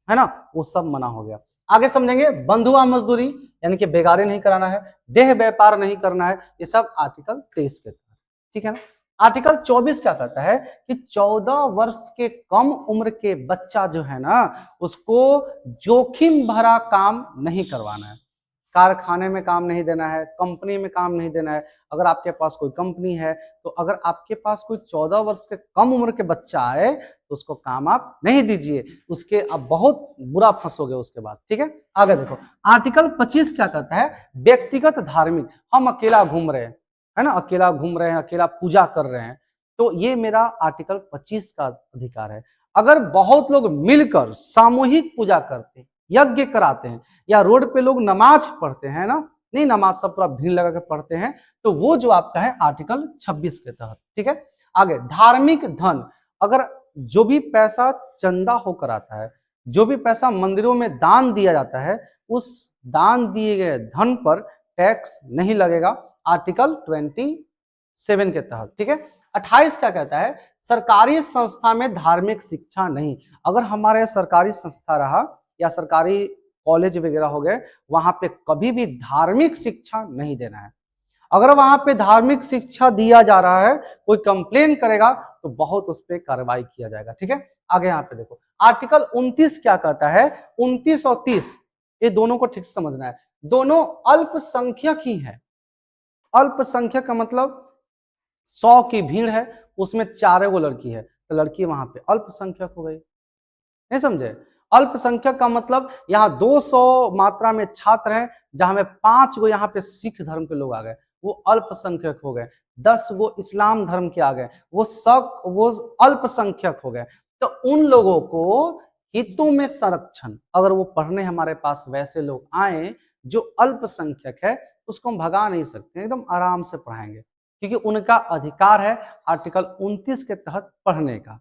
है ना, वो सब मना हो गया। आगे समझेंगे, बंधुआ मजदूरी यानी कि बेगारी नहीं कराना है, देह व्यापार नहीं करना है, ये सब आर्टिकल 23 के तहत। ठीक है ना। आर्टिकल 24 क्या कहता है कि 14 वर्ष के कम उम्र के बच्चा जो है ना, उसको जोखिम भरा काम नहीं करवाना है, कारखाने में काम नहीं देना है, कंपनी में काम नहीं देना है। अगर आपके पास कोई कंपनी है, तो अगर आपके पास कोई 14 वर्ष के कम उम्र के बच्चा आए, तो उसको काम आप नहीं दीजिए, उसके आप बहुत बुरा फंसोगे उसके बाद। ठीक है, आगे देखो आर्टिकल 25 क्या कहता है? व्यक्तिगत धार्मिक, हम अकेला घूम रहे हैं, है ना, अकेला घूम रहे हैं, अकेला पूजा कर रहे हैं, तो ये मेरा आर्टिकल 25 का अधिकार है। अगर बहुत लोग मिलकर सामूहिक पूजा करते हैं, यज्ञ कराते हैं, या रोड पे लोग नमाज पढ़ते हैं ना, नहीं नमाज सब पूरा भीड़ लगा के पढ़ते हैं, तो वो जो आपका है आर्टिकल 26 के तहत। ठीक है, आगे धार्मिक धन, अगर जो भी पैसा चंदा होकर आता है, जो भी पैसा मंदिरों में दान दिया जाता है, उस दान दिए गए धन पर टैक्स नहीं लगेगा, आर्टिकल 27 के तहत। ठीक है, 28 क्या कहता है? सरकारी संस्था में धार्मिक शिक्षा नहीं। अगर हमारे सरकारी संस्था रहा या सरकारी कॉलेज वगैरह हो गए, वहां पे कभी भी धार्मिक शिक्षा नहीं देना है। अगर वहां पे धार्मिक शिक्षा दिया जा रहा है, कोई कंप्लेन करेगा तो बहुत उस पर कार्रवाई किया जाएगा। ठीक है, आगे यहाँ पे देखो आर्टिकल 29 क्या कहता है? 29 और 30 ये दोनों को ठीक से समझना है, दोनों अल्पसंख्यक ही है। अल्पसंख्यक का मतलब 100 की भीड़ है, उसमें 4 गो लड़की है, तो लड़की वहां पे अल्पसंख्यक हो गई। नहीं समझे? अल्पसंख्यक का मतलब यहाँ 200 मात्रा में छात्र हैं, जहां में 5 गो यहाँ पे सिख धर्म के लोग आ गए, वो अल्पसंख्यक हो गए। 10 गो इस्लाम धर्म के आ गए, वो अल्पसंख्यक हो गए। तो उन लोगों को हितों में संरक्षण, अगर वो पढ़ने हमारे पास वैसे लोग आए जो अल्पसंख्यक है, उसको हम भगा नहीं सकते, एकदम आराम से पढ़ाएंगे, क्योंकि उनका अधिकार है आर्टिकल 29 के तहत पढ़ने का।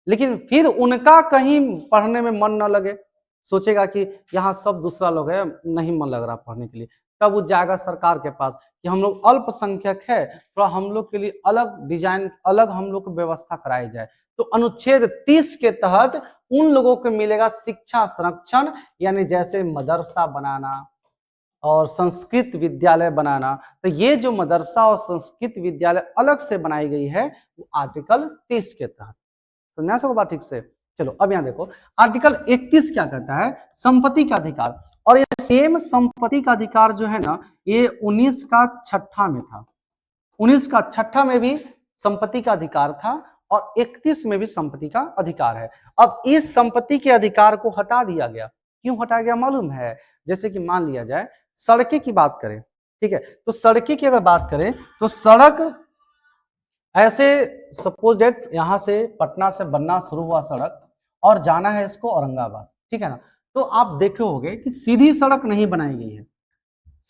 लेकिन फिर उनका कहीं पढ़ने में मन न लगे, सोचेगा कि यहाँ सब दूसरा लोग है, नहीं मन लग रहा पढ़ने के लिए, तब वो जाएगा सरकार के पास कि हम लोग अल्पसंख्यक है, थोड़ा हम लोग के लिए अलग डिजाइन, अलग हम लोग को व्यवस्था कराई जाए। तो अनुच्छेद 30 के तहत उन लोगों को मिलेगा शिक्षा संरक्षण, यानी जैसे मदरसा बनाना और संस्कृत विद्यालय बनाना। तो ये जो मदरसा और संस्कृत विद्यालय अलग से बनाई गई है, वो आर्टिकल 30 के तहत। समझा सब बात ठीक से? चलो अब यहाँ देखो आर्टिकल 31 क्या कहता है? संपत्ति का अधिकार। और ये सेम संपत्ति का अधिकार जो है ना, ये 19 का छठा में था। 19 का छठा में भी संपत्ति का अधिकार था और 31 में भी संपत्ति का अधिकार है। अब इस संपत्ति के अधिकार को हटा दिया गया। क्यों हटाया गया मालूम है? जैसे कि मान लिया जाए सड़कें की बात करें, ठीक है, तो सड़कें की अगर बात करें तो सड़क ऐसे सपोज डेट यहां से पटना से बनना शुरू हुआ सड़क और जाना है इसको औरंगाबाद, ठीक है ना, तो आप देखे होंगे कि सीधी सड़क नहीं बनाई गई है,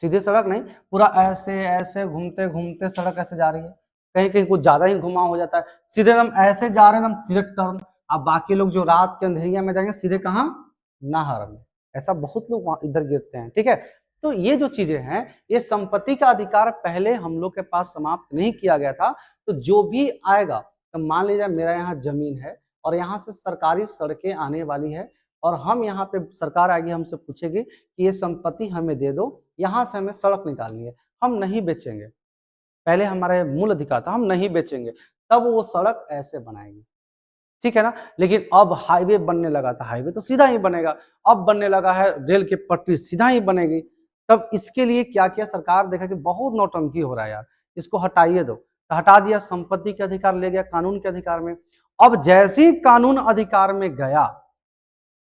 सीधी सड़क नहीं, पूरा ऐसे ऐसे घूमते घूमते सड़क ऐसे जा रही है, कहीं कहीं कुछ ज्यादा ही घुमाव हो जाता है, सीधे हम ऐसे जा रहे हैं, हम सीधे टर्न। अब बाकी लोग जो रात के अंधेरिया में जाएंगे सीधे कहाँ? नाहर में। ऐसा बहुत लोग वहां इधर गिरते हैं, ठीक है। तो ये जो चीजें हैं, ये संपत्ति का अधिकार पहले हम लोग के पास समाप्त नहीं किया गया था। तो जो भी आएगा, तो मान लीजिए मेरा यहाँ जमीन है और यहाँ से सरकारी सड़कें आने वाली है और हम यहाँ पे सरकार आएगी, हमसे पूछेगी कि ये संपत्ति हमें दे दो, यहाँ से हमें सड़क निकालनी है, हम नहीं बेचेंगे। पहले हमारा मूल अधिकार था, हम नहीं बेचेंगे, तब वो सड़क ऐसे बनाएगी, ठीक है ना। लेकिन अब हाईवे बनने लगा था, हाईवे तो सीधा ही बनेगा, अब बनने लगा है रेल की पटरी सीधा ही बनेगी। तब इसके लिए क्या किया सरकार, देखा कि बहुत नौटंकी हो रहा है यार, इसको हटाइए दो, तो हटा दिया, संपत्ति के अधिकार ले गया कानून के अधिकार में। अब जैसे ही कानून अधिकार में गया,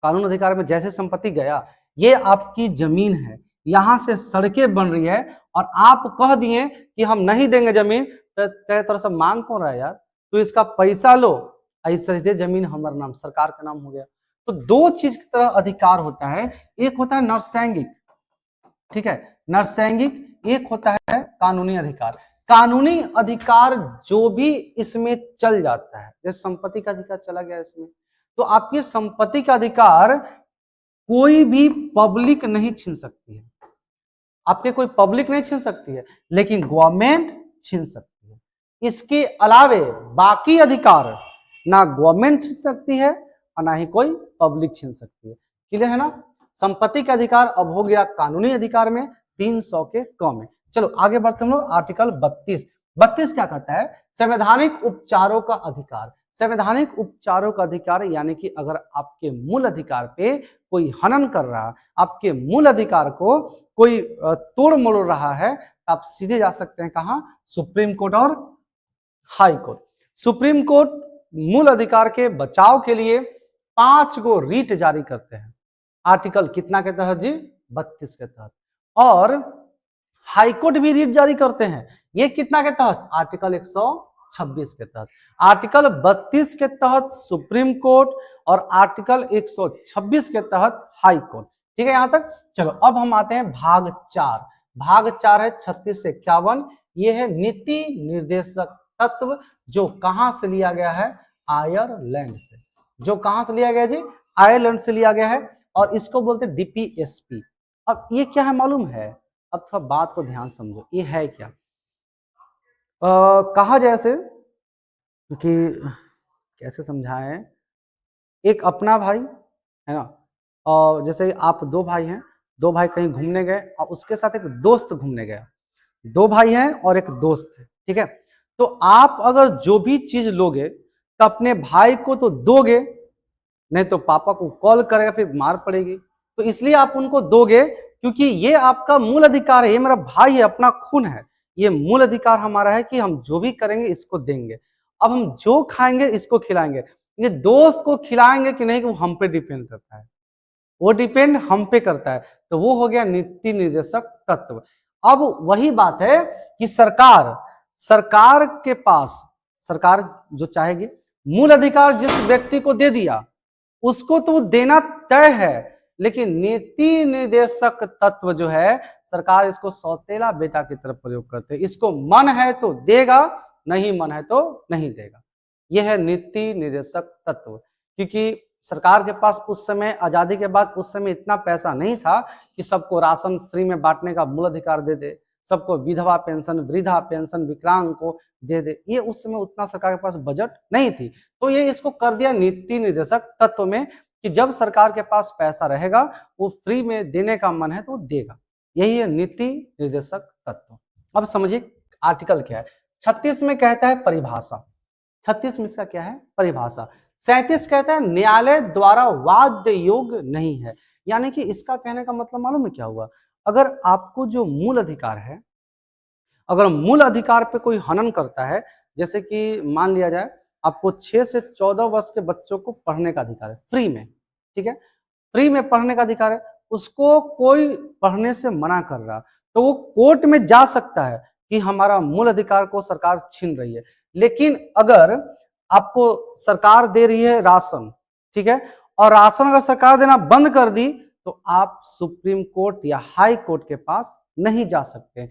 कानून अधिकार में जैसे संपत्ति गया, ये आपकी जमीन है, यहां से सड़कें बन रही है और आप कह दिए कि हम नहीं देंगे जमीन, तो कई तरह से मांग कौन रहा है यार, तो इसका पैसा लो, ऐसे जमीन हमारा नाम सरकार का नाम हो गया। तो दो चीज की तरह अधिकार होता है, एक होता है नरसैंगिक, ठीक है, नरसैंगिक, एक होता है कानूनी अधिकार। कानूनी अधिकार जो भी इसमें चल जाता है, जैसे संपत्ति का अधिकार चला गया इसमें, तो आपकी संपत्ति का अधिकार कोई भी पब्लिक नहीं छीन सकती है, आपके कोई पब्लिक नहीं छीन सकती है, लेकिन गवर्नमेंट छीन सकती है। इसके अलावे बाकी अधिकार ना गवर्नमेंट छीन सकती है और ना ही कोई पब्लिक छीन सकती है। क्लियर है ना? संपत्ति का अधिकार अब हो गया कानूनी अधिकार में 300 के कम में। चलो आगे बढ़ते हम लोग, आर्टिकल 32। 32 क्या कहता है? संवैधानिक उपचारों का अधिकार। संवैधानिक उपचारों का अधिकार यानी कि अगर आपके मूल अधिकार पे कोई हनन कर रहा है, आपके मूल अधिकार को कोई तोड़ मरोड़ रहा है, आप सीधे जा सकते हैं कहां? सुप्रीम कोर्ट और हाई कोर्ट। सुप्रीम कोर्ट मूल अधिकार के बचाव के लिए 5 गो रीट जारी करते हैं, आर्टिकल कितना के तहत जी? 32 के तहत। और हाईकोर्ट भी रीट जारी करते हैं, ये कितना के तहत? आर्टिकल 126 के तहत। आर्टिकल 32 के तहत सुप्रीम कोर्ट और आर्टिकल 126 के तहत हाई कोर्ट। ठीक है यहां तक? चलो अब हम आते हैं भाग 4। भाग 4 है 36 से 51। ये है नीति निर्देशक तत्व, जो कहां से लिया गया है? आयरलैंड से। जो कहां से लिया गया जी? आयरलैंड से लिया गया है, और इसको बोलते हैं डीपीएसपी। अब ये क्या है मालूम है? अब थोड़ा बात को ध्यान समझो, ये है क्या? कहा जैसे कि कैसे समझाएं, एक अपना भाई है ना, और जैसे आप दो भाई हैं, दो भाई कहीं घूमने गए और उसके साथ एक दोस्त घूमने गया। दो भाई हैं और एक दोस्त है, ठीक है। तो आप अगर जो भी चीज लोगे तो अपने भाई को तो दोगे, नहीं तो पापा को कॉल करेगा, फिर मार पड़ेगी। तो इसलिए आप उनको दोगे, क्योंकि ये आपका मूल अधिकार है, ये मेरा भाई है, अपना खून है, ये मूल अधिकार हमारा है कि हम जो भी करेंगे इसको देंगे। अब हम जो खाएंगे इसको खिलाएंगे। ये दोस्त को खिलाएंगे कि नहीं, कि वो हम पे डिपेंड करता है, वो डिपेंड हम पे करता है। तो वो हो गया नीति निर्देशक तत्व। अब वही बात है कि सरकार के पास, सरकार जो चाहेगी, मूल अधिकार जिस व्यक्ति को दे दिया उसको तो देना तय है, लेकिन नीति निर्देशक तत्व जो है, सरकार इसको सौतेला बेटा की तरफ प्रयोग करते हैं। इसको मन है तो देगा, नहीं मन है तो नहीं देगा। यह है नीति निर्देशक तत्व। क्योंकि सरकार के पास उस समय, आजादी के बाद, उस समय इतना पैसा नहीं था कि सबको राशन फ्री में बांटने का मूल अधिकार दे दे, सबको विधवा पेंशन, वृद्धा पेंशन, विकलांग को दे दे। ये उस समय उतना सरकार के पास बजट नहीं थी, तो ये इसको कर दिया नीति निर्देशक तत्व में, कि जब सरकार के पास पैसा रहेगा, वो फ्री में देने का मन है तो देगा। यही है नीति निर्देशक तत्व। अब समझिए आर्टिकल क्या है। 36 में कहता है परिभाषा। 36 में इसका क्या है? परिभाषा। 37 कहता है न्यायालय द्वारा वाद्य योग्य नहीं है। यानी कि इसका कहने का मतलब मालूम है क्या हुआ? अगर आपको जो मूल अधिकार है, अगर मूल अधिकार पे कोई हनन करता है, जैसे कि मान लिया जाए आपको 6 से 14 वर्ष के बच्चों को पढ़ने का अधिकार है फ्री में, ठीक है, फ्री में पढ़ने का अधिकार है, उसको कोई पढ़ने से मना कर रहा तो वो कोर्ट में जा सकता है कि हमारा मूल अधिकार को सरकार छीन रही है। लेकिन अगर आपको सरकार दे रही है राशन, ठीक है, और राशन अगर सरकार देना बंद कर दी तो आप सुप्रीम कोर्ट या हाई कोर्ट के पास नहीं जा सकते।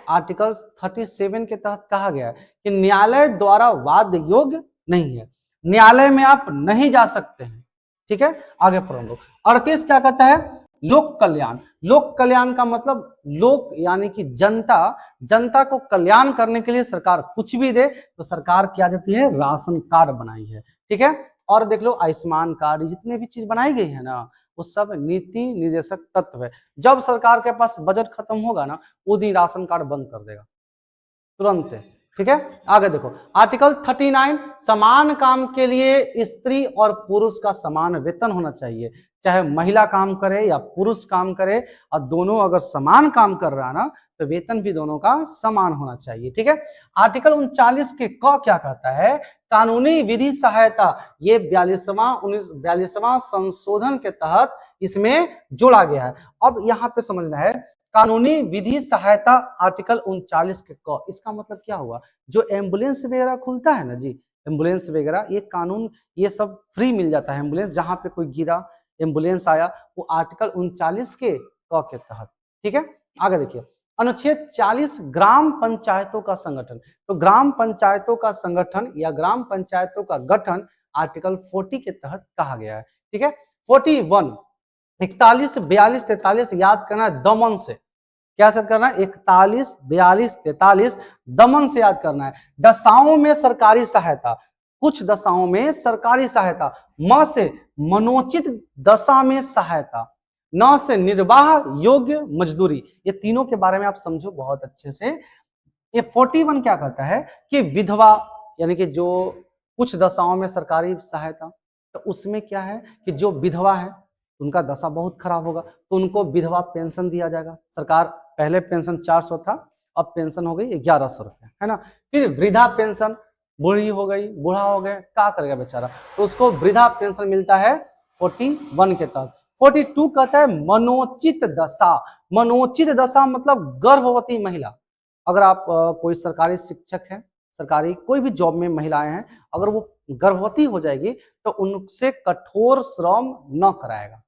आर्टिकल 37 के तहत कहा गया है कि न्यायालय द्वारा वाद योग्य नहीं है, न्यायालय में आप नहीं जा सकते हैं, ठीक है। आगे पढ़ो। 38 क्या कहता है? लोक कल्याण। लोक कल्याण का मतलब लोक यानी कि जनता, जनता को कल्याण करने के लिए सरकार कुछ भी दे तो सरकार क्या देती है? राशन कार्ड बनाई है, ठीक है। और देख लो आयुष्मान कार्ड, जितने भी चीज बनाई गई है ना वो सब नीति निर्देशक तत्व है। जब सरकार के पास बजट खत्म होगा ना वो दिन राशन कार्ड बंद कर देगा तुरंत, ठीक है। आगे देखो आर्टिकल 39, समान काम के लिए स्त्री और पुरुष का समान वेतन होना चाहिए, चाहे महिला काम करे या पुरुष काम करे, और दोनों अगर समान काम कर रहा है ना तो वेतन भी दोनों का समान होना चाहिए, ठीक है। आर्टिकल 39 के क क्या कहता है? कानूनी विधि सहायता, ये 42वां संशोधन के तहत इसमें जोड़ा गया है। अब यहाँ पे समझना है कानूनी विधि सहायता आर्टिकल 39 के क, इसका मतलब क्या हुआ? जो एम्बुलेंस वगैरह खुलता है ना जी, एम्बुलेंस वगैरह, ये कानून ये सब फ्री मिल जाता है। एम्बुलेंस जहां पे कोई गिरा, एम्बुलेंस आया, वो आर्टिकल 39 के क के तहत, ठीक है। आगे देखिए अनुच्छेद 40, ग्राम पंचायतों का संगठन। तो ग्राम पंचायतों का संगठन या ग्राम पंचायतों का गठन आर्टिकल 40 के तहत कहा गया है, ठीक है। 41, 41, 42, 43 याद करना है दमन से। क्या याद करना है? 41, 42, 43 दमन से याद करना है। दशाओं में सरकारी सहायता, कुछ दशाओं में सरकारी सहायता, म से मनोचित दशा में सहायता, न से निर्वाह योग्य मजदूरी। ये तीनों के बारे में आप समझो बहुत अच्छे से। ये 41 क्या कहता है कि विधवा, यानी कि जो कुछ दशाओं में सरकारी सहायता, तो उसमें क्या है कि जो विधवा है उनका दशा बहुत खराब होगा तो उनको विधवा पेंशन दिया जाएगा। सरकार पहले पेंशन 400 था, अब पेंशन हो गई 1100 रुपये, है ना। फिर वृद्धा पेंशन, बूढ़ी हो गई, बूढ़ा हो गया, क्या करेगा बेचारा, तो उसको वृद्धा पेंशन मिलता है 41 के तहत। 42 कहता है मनोचित दशा। मनोचित दशा मतलब गर्भवती महिला। अगर आप कोई सरकारी शिक्षक है, सरकारी कोई भी जॉब में महिलाएं हैं, अगर वो गर्भवती हो जाएगी तो उनसे कठोर श्रम न कराएगा,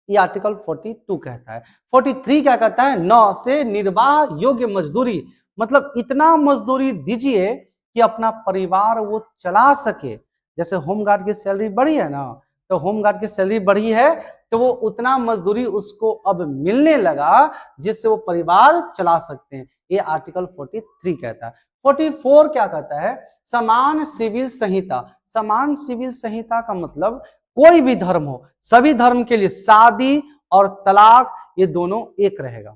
ये आर्टिकल 42 कहता है। 43 क्या कहता है? न से निर्वाह योग्य मजदूरी, मतलब इतना मजदूरी दीजिए कि अपना परिवार वो चला सके। जैसे होमगार्ड की सैलरी बढ़ी है ना, तो होमगार्ड की सैलरी बढ़ी है तो वो उतना मजदूरी उसको अब मिलने लगा जिससे वो परिवार चला सकते हैं, ये आर्टिकल 43 कहता है। 44 क्या कहता है? समान सिविल संहिता। समान सिविल संहिता का मतलब कोई भी धर्म हो, सभी धर्म के लिए शादी और तलाक ये दोनों एक रहेगा,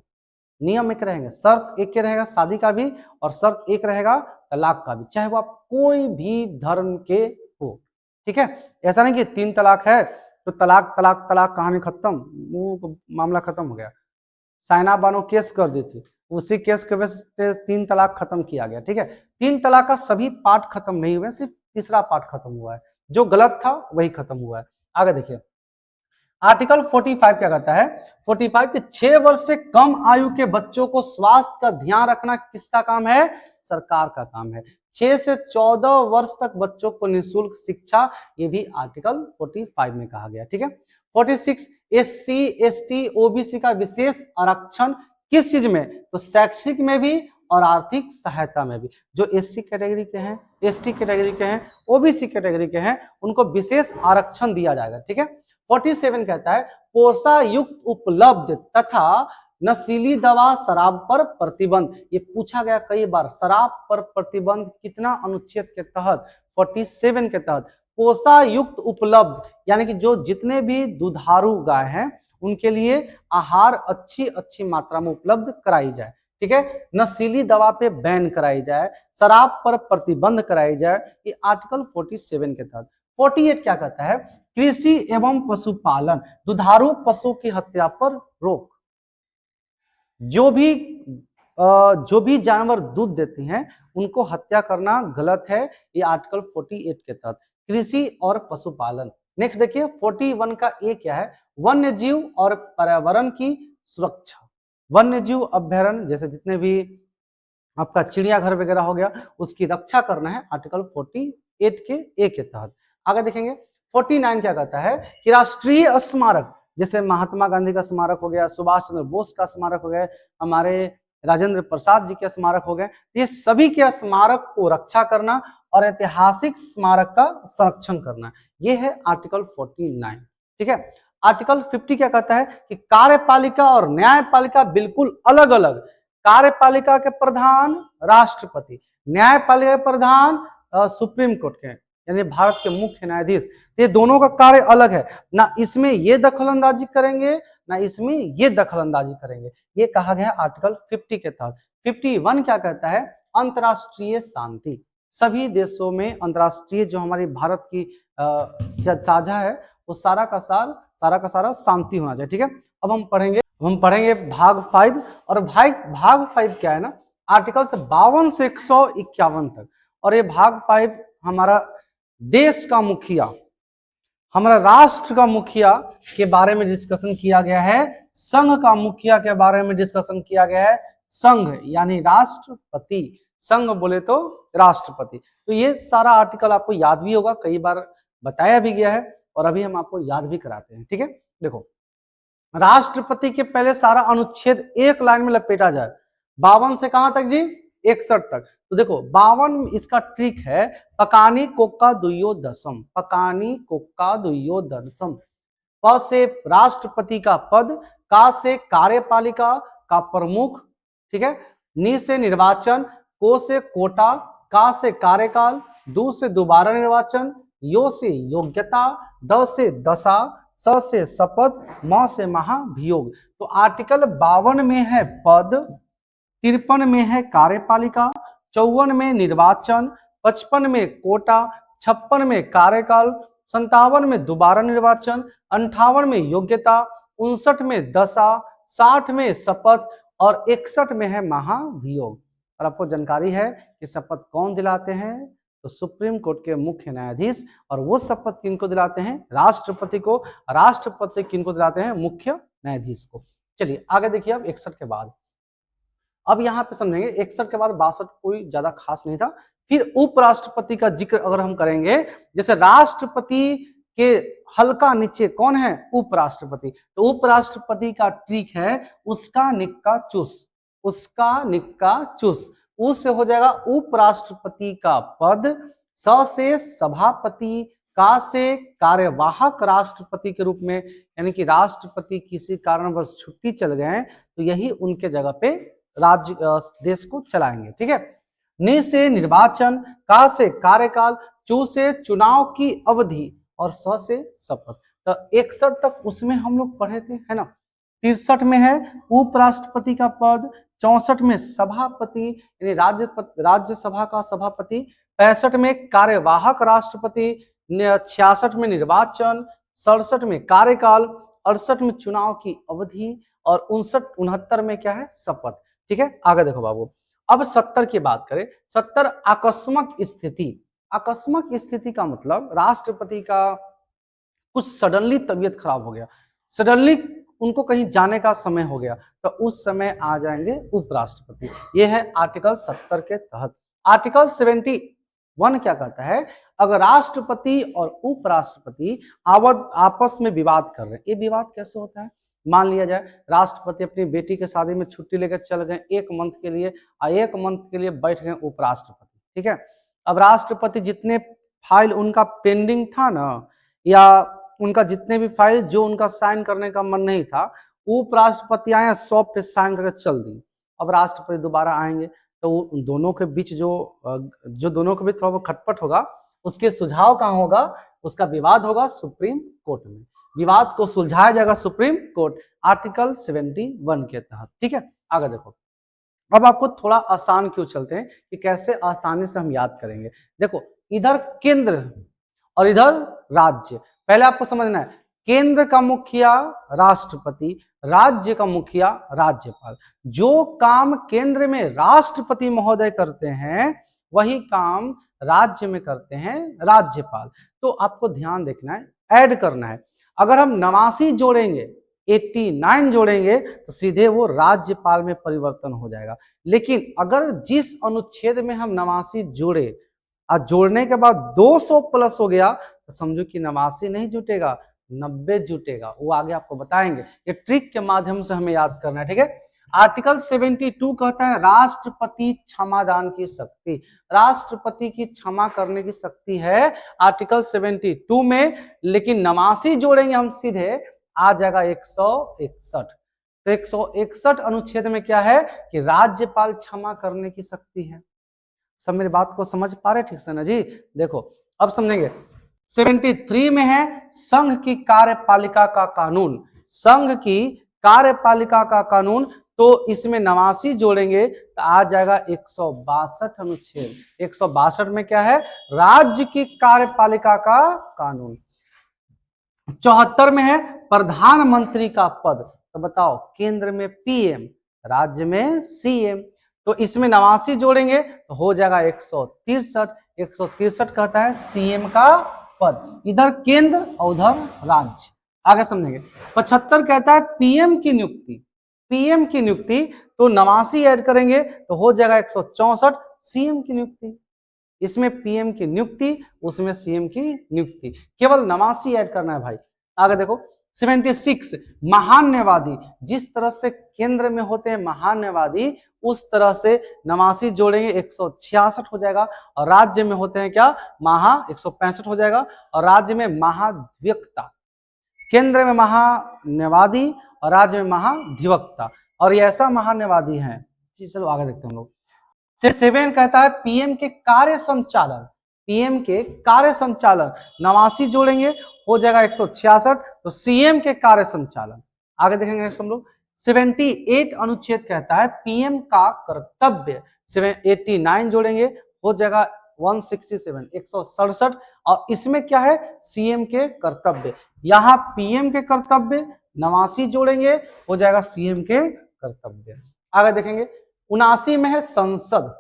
नियम एक रहेंगे, शर्त एक रहेगा शादी का भी और शर्त एक रहेगा तलाक का भी, चाहे वो आप कोई भी धर्म के हो, ठीक है। ऐसा नहीं कि 3 तलाक है तो तलाक तलाक तलाक कहानी खत्म, वो मामला खत्म हो गया। साइना बानो केस कर दी थी, उसी केस के वजह से 3 तलाक खत्म किया गया, ठीक है। 3 तलाक का सभी पार्ट खत्म नहीं हुए, सिर्फ तीसरा पार्ट खत्म हुआ है, जो गलत था वही खत्म हुआ है। आगे देखिए आर्टिकल 45 क्या कहता है? 45 के 6 वर्ष से कम आयु के बच्चों को स्वास्थ्य का ध्यान रखना किसका काम है? सरकार का काम है। 6 से 14 वर्ष तक बच्चों को निःशुल्क शिक्षा, ये भी आर्टिकल 45 में कहा गया, ठीक है। 46 SC ST OBC का विशेष आरक्षण किस चीज में? तो शैक्षिक में भी और आर्थिक सहायता में भी। जो SC कैटेगरी के हैं, ST कैटेगरी के हैं, OBC कैटेगरी के हैं, उनको विशेष आरक्षण दिया जाएगा, ठीक है। 47 कहता है पोषा युक्त उपलब्ध तथा नशीली दवा शराब पर प्रतिबंध। ये पूछा गया कई बार, शराब पर प्रतिबंध कितना अनुच्छेद के तहत? 47 के तहत। पोषा युक्त उपलब्ध यानी कि जो जितने भी दुधारू गाय हैं उनके लिए आहार अच्छी अच्छी मात्रा में उपलब्ध कराई जाए, ठीक है। नशीली दवा पे बैन कराई जाए, शराब पर प्रतिबंध कराई जाए, ये आर्टिकल 47 के तहत। 48 क्या कहता है? कृषि एवं पशुपालन, दुधारू पशु की हत्या पर रोक। जो भी जो भी जानवर दूध देते हैं उनको हत्या करना गलत है, ये आर्टिकल 48 के तहत। कृषि और पशुपालन। नेक्स्ट देखिए 41 का ए क्या है, वन्य जीव और पर्यावरण की सुरक्षा। वन्य जीव अभ्यारण्य जैसे जितने भी आपका चिड़ियाघर वगैरह हो गया उसकी रक्षा करना है आर्टिकल 48 के ए के तहत। आगे देखेंगे 49 क्या कहता है कि राष्ट्रीय स्मारक, जैसे महात्मा गांधी का स्मारक हो गया, सुभाष चंद्र बोस का स्मारक हो गया, हमारे राजेंद्र प्रसाद जी के स्मारक हो गए, ये सभी के स्मारक को रक्षा करना और ऐतिहासिक स्मारक का संरक्षण करना, ये है आर्टिकल 49। ठीक है। आर्टिकल 50 क्या कहता है कि कार्यपालिका और न्यायपालिका बिल्कुल अलग अलग। कार्यपालिका के प्रधान राष्ट्रपति, न्यायपालिका के प्रधान सुप्रीम कोर्ट के यानी भारत के मुख्य न्यायाधीश। ये दोनों का कार्य अलग है, ना इसमें ये दखल अंदाजी करेंगे ना इसमें ये दखल अंदाजी करेंगे, ये कहा गया आर्टिकल 50 के तहत। 51 क्या कहता है, अंतरराष्ट्रीय शांति। सभी देशों में अंतरराष्ट्रीय जो हमारी भारत की साझा है वो सारा का सारा शांति होना चाहिए। ठीक है। अब हम पढ़ेंगे भाग 5, और भाग 5 क्या है ना, आर्टिकल से 52 से 151 तक। और ये भाग 5 हमारा देश का मुखिया, हमारा राष्ट्र का मुखिया के बारे में डिस्कशन किया गया है, संघ का मुखिया के बारे में डिस्कशन किया गया है। संघ यानी राष्ट्रपति, संघ बोले तो राष्ट्रपति। तो ये सारा आर्टिकल आपको याद भी होगा, कई बार बताया भी गया है और अभी हम आपको याद भी कराते हैं। ठीक है। देखो राष्ट्रपति के पहले सारा अनुच्छेद एक लाइन में लपेटा जाए, 52 से कहां तक जी, 61 तक। तो देखो 52 इसका ट्रिक है, पकानी कोक्का दुयो दशम, पकानी कोक्का दुयो दशम। प से राष्ट्रपति का पद, का से कार्यपालिका का प्रमुख, ठीक है, नी से निर्वाचन, को से कोटा, का से कार्यकाल, दू से दोबारा निर्वाचन, यो से योग्यता, द से दशा, स से शपथ, म से महाभियोग। तो आर्टिकल 52 में है पद, 53 में है कार्यपालिका, 54 में निर्वाचन, 55 में कोटा, 56 में कार्यकाल, 57 में दोबारा निर्वाचन, 58 में योग्यता, 59 में दशा, 60 में शपथ और 61 में है महाभियोग। और आपको जानकारी है कि शपथ कौन दिलाते हैं, तो सुप्रीम कोर्ट के मुख्य न्यायाधीश। और वो शपथ किनको दिलाते हैं, राष्ट्रपति को। राष्ट्रपति किनको दिलाते हैं, मुख्य न्यायाधीश को। चलिए आगे देखिए अब 61 के बाद, अब यहाँ पे समझेंगे 61 के बाद 62 कोई ज्यादा खास नहीं था। फिर उपराष्ट्रपति का जिक्र अगर हम करेंगे, जैसे राष्ट्रपति के हल्का नीचे कौन है, उपराष्ट्रपति। तो उपराष्ट्रपति का ट्रिक है उसका निक्का चुस, उसका निक्का चुस। उस से हो जाएगा उपराष्ट्रपति का पद, स से सभापति, का से कार्यवाहक राष्ट्रपति के रूप में, यानी कि राष्ट्रपति किसी कारणवश छुट्टी चल गए तो यही उनके जगह पे राज्य देश को चलाएंगे। ठीक है। नि से निर्वाचन, का से कार्यकाल, चू से चुनाव की अवधि और स से शपथ। तो 61 तक उसमें हम लोग पढ़े थे, है ना। 63 में है उपराष्ट्रपति का पद, 64 में सभापति यानी राज्यसभा का सभापति, 65 में कार्यवाहक राष्ट्रपति, 66 में निर्वाचन, 67 में कार्यकाल, 68 में चुनाव की अवधि और 69 में क्या है, शपथ। ठीक है। आगे देखो बाबू, अब 70 की बात करें। 70 आकस्मिक स्थिति। आकस्मिक स्थिति का मतलब राष्ट्रपति का कुछ सडनली तबीयत खराब हो गया, सडनली उनको कहीं जाने का समय हो गया, तो उस समय आ जाएंगे उपराष्ट्रपति। ये है आर्टिकल 70 के तहत। आर्टिकल 71 क्या कहता है, अगर राष्ट्रपति और उपराष्ट्रपति आपस में विवाद कर रहे हैं, ये विवाद कैसे होता है, मान लिया जाए राष्ट्रपति अपनी बेटी के शादी में छुट्टी लेकर चल गए 1 मंथ के लिए, और 1 मंथ के लिए बैठ गए उपराष्ट्रपति। ठीक है। अब राष्ट्रपति जितने फाइल उनका पेंडिंग था ना, या उनका जितने भी फाइल जो उनका साइन करने का मन नहीं था, उपराष्ट्रपति आए 100 पे साइन करके चल दी। अब राष्ट्रपति दोबारा आएंगे तो दोनों के बीच जो दोनों के बीच थोड़ा बहुत खटपट होगा, उसके सुझाव कहाँ होगा, उसका विवाद होगा सुप्रीम कोर्ट में। विवाद को सुलझाया जाएगा सुप्रीम कोर्ट, आर्टिकल 71 के तहत। ठीक है। आगे देखो, अब आपको थोड़ा आसान क्यों चलते हैं कि कैसे आसानी से हम याद करेंगे। देखो इधर केंद्र और इधर राज्य, पहले आपको समझना है केंद्र का मुखिया राष्ट्रपति, राज्य का मुखिया राज्यपाल। जो काम केंद्र में राष्ट्रपति महोदय करते हैं वही काम राज्य में करते हैं राज्यपाल। तो आपको ध्यान देखना है, ऐड करना है। अगर हम 89 जोड़ेंगे, 89 जोड़ेंगे तो सीधे वो राज्यपाल में परिवर्तन हो जाएगा। लेकिन अगर जिस अनुच्छेद में हम 89 जोड़े और जोड़ने के बाद 200 प्लस हो गया तो समझो कि 89 नहीं जुटेगा, 90 जुटेगा। वो आगे आपको बताएंगे, ये ट्रिक के माध्यम से हमें याद करना है, ठीक है। आर्टिकल 72 कहता है राष्ट्रपति क्षमादान की शक्ति, राष्ट्रपति की क्षमा करने की शक्ति है आर्टिकल 72 में। लेकिन 89 जोड़ेंगे हम सीधे आ जाएगा 161। तो 161 अनुच्छेद में क्या है कि राज्यपाल क्षमा करने की शक्ति है। सब मेरी बात को समझ पा रहे ठीक से ना जी? देखो अब समझेंगे। 73 में है संघ की कार्यपालिका का कानून, संघ की कार्यपालिका का कानून। तो इसमें 89 जोड़ेंगे तो आ जाएगा 162 अनुच्छेद। 162 में क्या है? राज्य की कार्यपालिका का कानून। 74 में है प्रधानमंत्री का पद। तो बताओ, केंद्र में पीएम, राज्य में सीएम। तो इसमें 89 जोड़ेंगे तो हो जाएगा 163। 163 कहता है सीएम का पद, इधर केंद्र और उधर राज्य। आगे समझेंगे। 75 कहता है पीएम की नियुक्ति, पीएम की नियुक्ति। तो 89 ऐड करेंगे तो हो जाएगा 164 सीएम की नियुक्ति। इसमें पीएम की नियुक्ति, उसमें सीएम की नियुक्ति, केवल 89 ऐड करना है भाई। आगे देखो 76 महान्यवादी, जिस तरह से केंद्र में होते हैं महान्यवादी उस तरह से 89 जोड़ेंगे 166 हो जाएगा। और राज्य में होते हैं क्या? 165 हो जाएगा। और राज्य में महाधिवक्ता, केंद्र में महान्यवादी और राज्य में महाधिवक्ता। और ये ऐसा महान्यवादी है। चलो आगे देखते हैं हम लोग। 7 कहता है पीएम के कार्य संचालन, पीएम के कार्य संचालन। 89 जोड़ेंगे हो जाएगा 166। तो सीएम के कार्य संचालन। आगे देखेंगे हम लोग। 78 अनुच्छेद कहता है पीएम का कर्तव्य। 89 जोड़ेंगे हो जाएगा 167, 167। और इसमें क्या है? सीएम के कर्तव्य। यहाँ पीएम के कर्तव्य 89 जोड़ेंगे हो जाएगा सीएम के कर्तव्य। आगे देखेंगे 79 में है संसद।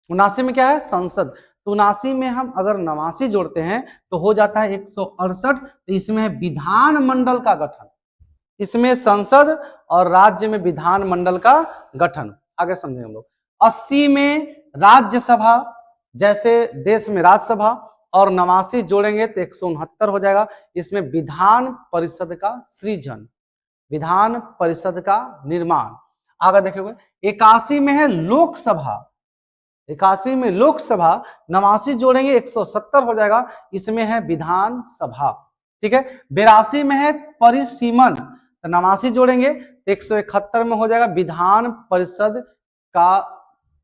79 में क्या है? संसद। तो 79 में हम अगर 89 जोड़ते हैं तो हो जाता है 168। तो इसमें है विधानमंडल का गठन, इसमें संसद और राज्य में विधानमंडल का गठन। आगे समझेंगे हम लोग। 80 में राज्यसभा, जैसे देश में राज्यसभा। और 89 जोड़ेंगे तो 169 हो जाएगा। इसमें विधान परिषद का सृजन, विधान परिषद का निर्माण। आगे देखेंगे 81 में है लोकसभा, 81 में लोकसभा। 89 जोड़ेंगे 170 हो जाएगा। इसमें है विधानसभा, ठीक है। 82 में है परिसीमन। तो 89 जोड़ेंगे तो 171 में हो जाएगा विधान परिषद का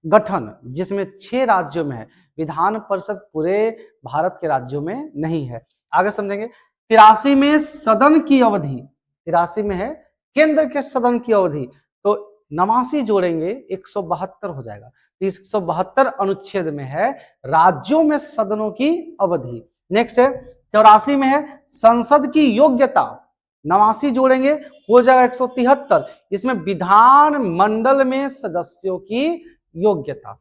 गठन, जिसमें 6 राज्यों में है। विधान परिषद पूरे भारत के राज्यों में नहीं है। आगे समझेंगे। 83 में सदन की अवधि, 83 में है केंद्र के सदन की अवधि। तो 89 जोड़ेंगे 172 हो जाएगा। 172 अनुच्छेद में है राज्यों में सदनों की अवधि। नेक्स्ट है 84 में है संसद की योग्यता। 89 जोड़ेंगे हो जाएगा 173। इसमें विधान मंडल में सदस्यों की योग्यता।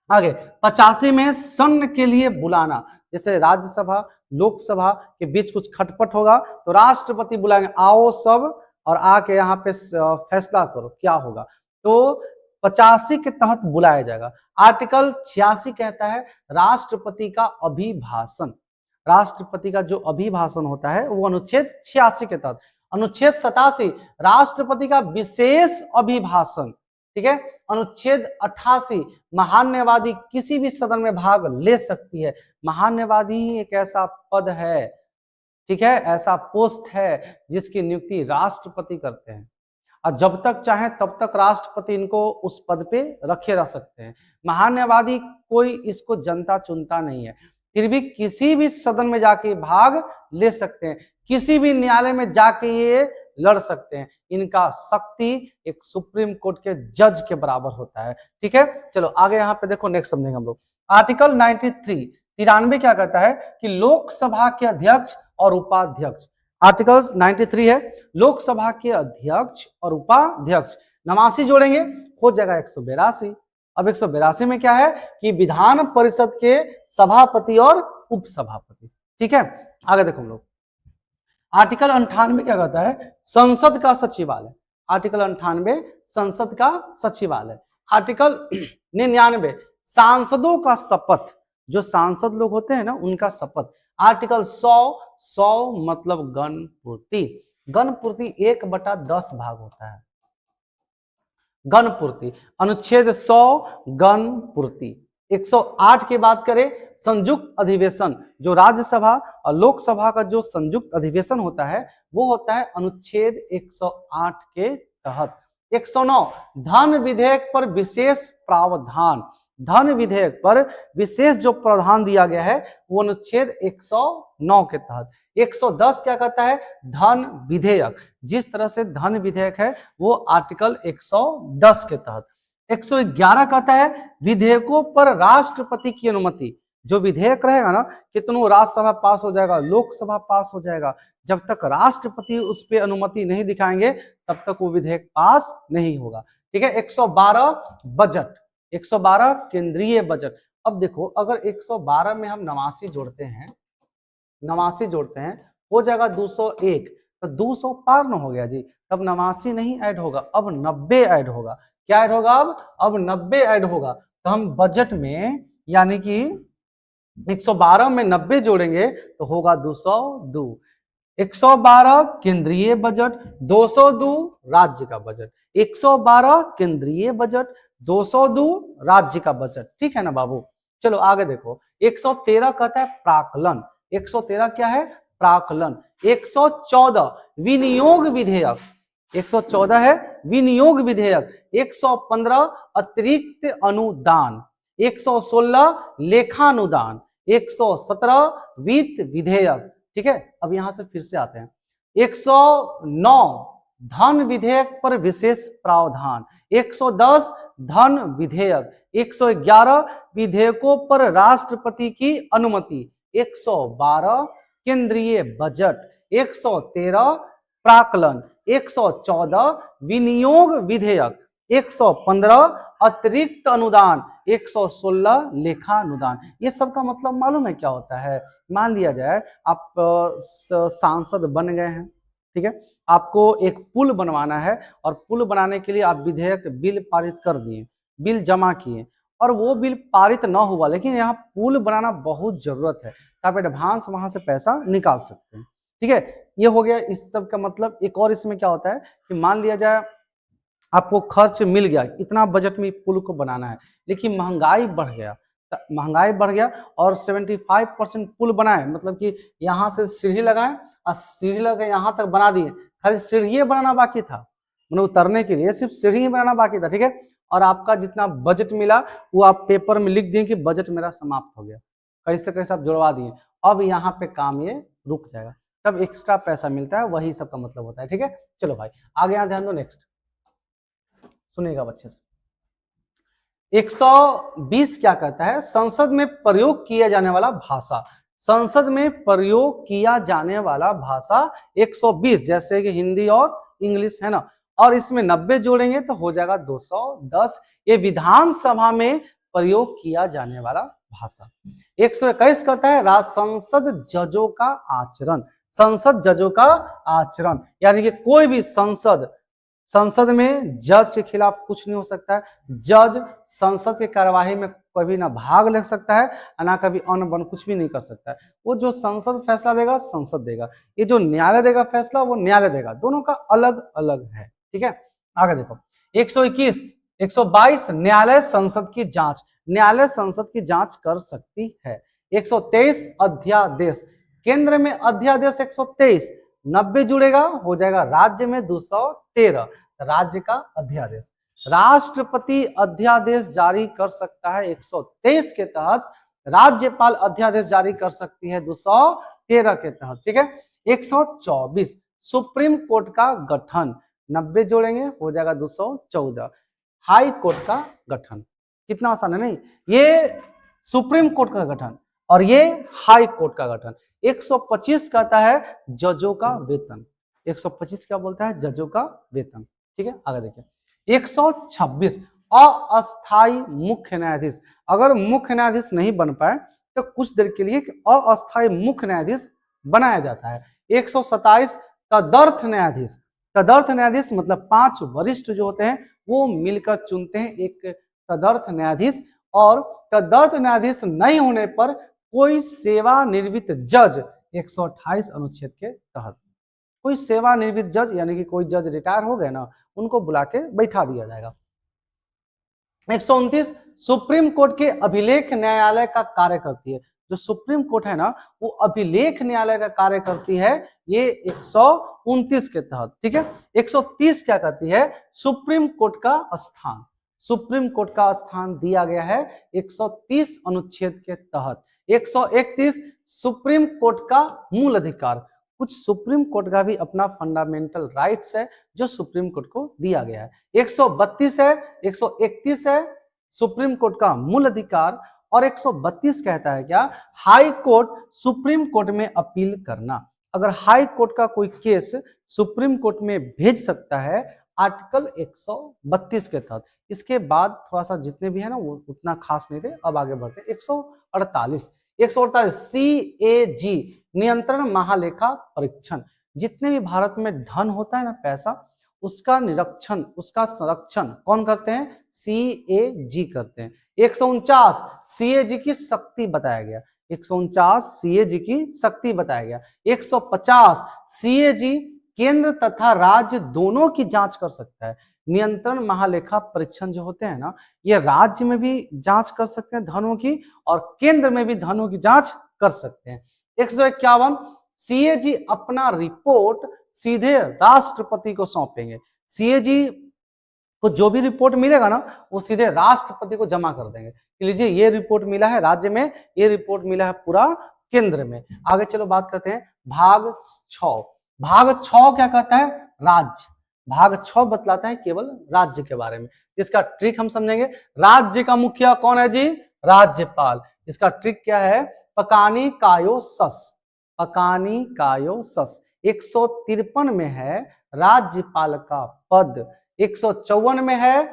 आगे 85 में सन्न के लिए बुलाना, जैसे राज्यसभा लोकसभा के बीच कुछ खटपट होगा तो राष्ट्रपति बुलाएंगे, आओ सब और आके यहाँ पे फैसला करो क्या होगा। तो 85 के तहत बुलाया जाएगा। आर्टिकल 86 कहता है राष्ट्रपति का अभिभाषण, राष्ट्रपति का जो अभिभाषण होता है वो अनुच्छेद 86 के तहत। अनुच्छेद 87 राष्ट्रपति का विशेष अभिभाषण, ठीक है। अनुच्छेद 88 महान्यवादी किसी भी सदन में भाग ले सकती है। महान्यवादी ही एक ऐसा पद है, ठीक है, ऐसा पोस्ट है जिसकी नियुक्ति राष्ट्रपति करते हैं। और जब तक चाहे तब तक राष्ट्रपति इनको उस पद पे रखे रह सकते हैं। महान्यवादी कोई इसको जनता चुनता नहीं है, फिर भी किसी भी सदन में जाके भाग ले सकते हैं, किसी भी न्यायालय में जाके ये लड़ सकते हैं। इनका शक्ति एक सुप्रीम कोर्ट के जज के बराबर होता है, ठीक है। चलो आगे यहाँ पे देखो, नेक्स्ट समझेंगे हम लोग। आर्टिकल 93 93 क्या कहता है कि लोकसभा के अध्यक्ष और उपाध्यक्ष, आर्टिकल 93 है, लोकसभा के अध्यक्ष और उपाध्यक्ष 89 जोड़ेंगे, हो जाएगा 182। अब 182 में क्या है कि विधान परिषद के सभापति और उपसभापति। ठीक है, आगे देखो हम लोग। आर्टिकल 98 क्या कहता है, संसद का सचिवालय। आर्टिकल 98 संसद का सचिवालय। आर्टिकल 99 सांसदों का शपथ, जो सांसद लोग होते हैं ना उनका शपथ। आर्टिकल 100 मतलब गणपूर्ति। गणपूर्ति 1/10 भाग होता है, गणपूर्ति। अनुच्छेद 100 गणपूर्ति। 108 की बात करें, संयुक्त अधिवेशन, जो राज्यसभा और लोकसभा का जो संयुक्त अधिवेशन होता है वो होता है अनुच्छेद 108 के तहत। 109 धन विधेयक पर विशेष प्रावधान। धन विधेयक पर विशेष जो प्रावधान दिया गया है वो अनुच्छेद 109 के तहत। 110 क्या कहता है, धन विधेयक। जिस तरह से धन विधेयक है वो आर्टिकल 110 के तहत। 111 कहता है विधेयकों पर राष्ट्रपति की अनुमति। जो विधेयक रहेगा ना, कितनों राज्यसभा पास हो जाएगा, लोकसभा पास हो जाएगा, जब तक राष्ट्रपति उस पर अनुमति नहीं दिखाएंगे तब तक वो विधेयक पास नहीं होगा। ठीक है। 112 बजट। 112 केंद्रीय बजट। अब देखो, अगर 112 में हम 89 जोड़ते हैं, 89 जोड़ते हैं हो जाएगा 201, तो 200 पार न हो गया जी, तब 89 नहीं ऐड होगा, अब 90 ऐड होगा। क्या ऐड होगा अब 90 ऐड होगा। तो हम बजट में यानी कि 112 में 90 जोड़ेंगे तो होगा 202। 112 केंद्रीय बजट, 202 राज्य का बजट। 112 केंद्रीय बजट, 202 राज्य का बजट। ठीक है ना बाबू। चलो आगे देखो। 113 कहता है प्राक्कलन। 113 क्या है, प्राक्कलन। 114 विनियोग विधेयक। 114 है विनियोग विधेयक। 115 अतिरिक्त अनुदान। 116 लेखानुदान। 117 वित्त विधेयक। ठीक है। अब यहां से फिर से आते हैं। 109 धन विधेयक पर विशेष प्रावधान। 110 धन विधेयक। 111 विधेयकों पर राष्ट्रपति की अनुमति। 112 केंद्रीय बजट। 113 प्राक्कलन। 114 विनियोग विधेयक। 115 अतिरिक्त अनुदान। 116 लेखानुदान। ये सब का मतलब मालूम है क्या होता है। मान लिया जाए आप सांसद बन गए हैं, ठीक है, आपको एक पुल बनवाना है और पुल बनाने के लिए आप विधेयक बिल पारित कर दिए, बिल जमा किए और वो बिल पारित ना हुआ, लेकिन यहाँ पुल बनाना बहुत जरूरत है तो आप एडवांस वहां से पैसा निकाल सकते हैं। ठीक है, ये हो गया इस सब का मतलब। एक और इसमें क्या होता है कि मान लिया जाए आपको खर्च मिल गया, इतना बजट में पुल को बनाना है, लेकिन महंगाई बढ़ गया, महंगाई बढ़ गया और 75% पुल बनाए, मतलब कि यहाँ से सीढ़ी लगाए और सीढ़ी लगा यहाँ तक बना दिए, खाली सीढ़ी बनाना बाकी था, मतलब उतरने के लिए सिर्फ सीढ़ी बनाना बाकी था। ठीक है, और आपका जितना बजट मिला वो आप पेपर में लिख दिए कि बजट मेरा समाप्त हो गया, कैसे कैसे आप जुड़वा दिए, अब यहाँ पे काम ये रुक जाएगा, तब एक्स्ट्रा पैसा मिलता है, वही सब का मतलब होता है। ठीक है, चलो भाई आगे यहाँ ध्यान दो। नेक्स्ट सुनिएगा बच्चे से। 120 क्या कहता है, संसद में प्रयोग किया जाने वाला भाषा। संसद में प्रयोग किया जाने वाला भाषा 120, जैसे कि हिंदी और इंग्लिश है ना, और इसमें 90 जोड़ेंगे तो हो जाएगा 210। ये विधानसभा में प्रयोग किया जाने वाला भाषा। 121 कहता है संसद जजों का आचरण। संसद जजों का आचरण यानी कि कोई भी संसद में जज के खिलाफ कुछ नहीं हो सकता है। जज संसद की कार्यवाही में कभी ना भाग ले सकता है ना कभी अन बन कुछ भी नहीं कर सकता है। वो जो संसद फैसला देगा संसद देगा, ये जो न्यायालय देगा फैसला वो न्यायालय देगा, दोनों का अलग अलग है। ठीक है, आगे देखो। 121 122 न्यायालय संसद की जांच। न्यायालय संसद की जांच कर सकती है। 123 अध्यादेश। केंद्र में अध्यादेश 123, 90 जुड़ेगा हो जाएगा राज्य में 213, राज्य का अध्यादेश। राष्ट्रपति अध्यादेश जारी कर सकता है 123 के तहत, राज्यपाल अध्यादेश जारी कर सकती है 213 के तहत। ठीक है, 124 सुप्रीम कोर्ट का गठन, 90 जोड़ेंगे हो जाएगा 214, हाई कोर्ट का गठन। कितना आसान है नहीं, ये सुप्रीम कोर्ट का गठन और ये हाई कोर्ट का गठन। 125 कहता है जजों का वेतन। 125 क्या बोलता है? जजों का वेतन। ठीक है, आगे देखिए 126 अस्थायी मुख्य न्यायाधीश। अगर मुख्य न्यायाधीश नहीं बन पाए तो कुछ देर के लिए अस्थायी मुख्य न्यायाधीश बनाया जाता है। 127 तदर्थ न्यायाधीश। तदर्थ न्यायाधीश मतलब 5 वरिष्ठ जो होते हैं वो मिलकर चुनते हैं एक तदर्थ न्यायाधीश, और तदर्थ न्यायाधीश नहीं होने पर कोई सेवानिवृत्त जज 128 अनुच्छेद के तहत, कोई सेवानिवृत्त जज यानी कि कोई जज रिटायर हो गए ना, उनको बुला के बैठा दिया जाएगा। 129 सुप्रीम कोर्ट के अभिलेख न्यायालय का कार्य करती है। जो सुप्रीम कोर्ट है ना वो अभिलेख न्यायालय का कार्य करती है, ये 129 के तहत। ठीक है, 130 क्या कहती है? सुप्रीम कोर्ट का स्थान। सुप्रीम कोर्ट का स्थान दिया गया है 130 अनुच्छेद के तहत। 131 सुप्रीम कोर्ट का मूल अधिकार। कुछ सुप्रीम कोर्ट का भी अपना फंडामेंटल राइट्स है जो सुप्रीम कोर्ट को दिया गया है। 132 है, 131 है सुप्रीम कोर्ट का मूल अधिकार, और 132 कहता है क्या? हाई कोर्ट सुप्रीम कोर्ट में अपील करना। अगर हाई कोर्ट का कोई केस सुप्रीम कोर्ट में भेज सकता है आर्टिकल 132 के तहत। इसके बाद थोड़ा सा जितने भी है ना वो उतना खास नहीं थे, अब आगे बढ़ते। 148 CAG नियंत्रण महालेखा परीक्षण। जितने भी भारत में धन होता है ना, पैसा, उसका निरीक्षण, उसका संरक्षण कौन करते हैं? CAG करते हैं। 149 CAG की शक्ति बताया गया। 149 CAG की शक्ति बताया गया। 150 CAG केंद्र तथा राज्य दोनों की जांच कर सकता है। नियंत्रण महालेखा परीक्षण जो होते हैं ना, ये राज्य में भी जांच कर सकते हैं धनों की, और केंद्र में भी धनों की जांच कर सकते हैं। 151 CAG अपना रिपोर्ट सीधे राष्ट्रपति को सौंपेंगे। CAG को जो भी रिपोर्ट मिलेगा ना वो सीधे राष्ट्रपति को जमा कर देंगे। लीजिए ये रिपोर्ट मिला है राज्य में, ये रिपोर्ट मिला है पूरा केंद्र में। आगे चलो बात करते हैं भाग 6। भाग 6 क्या कहता है? राज्य। भाग 6 बतलाता है केवल राज्य के बारे में। इसका ट्रिक हम समझेंगे। राज्य का मुखिया कौन है जी? राज्यपाल। इसका ट्रिक क्या है? पकानी कायो सस। पकानी कायो सस। 153 में है राज्यपाल का पद, 154 में है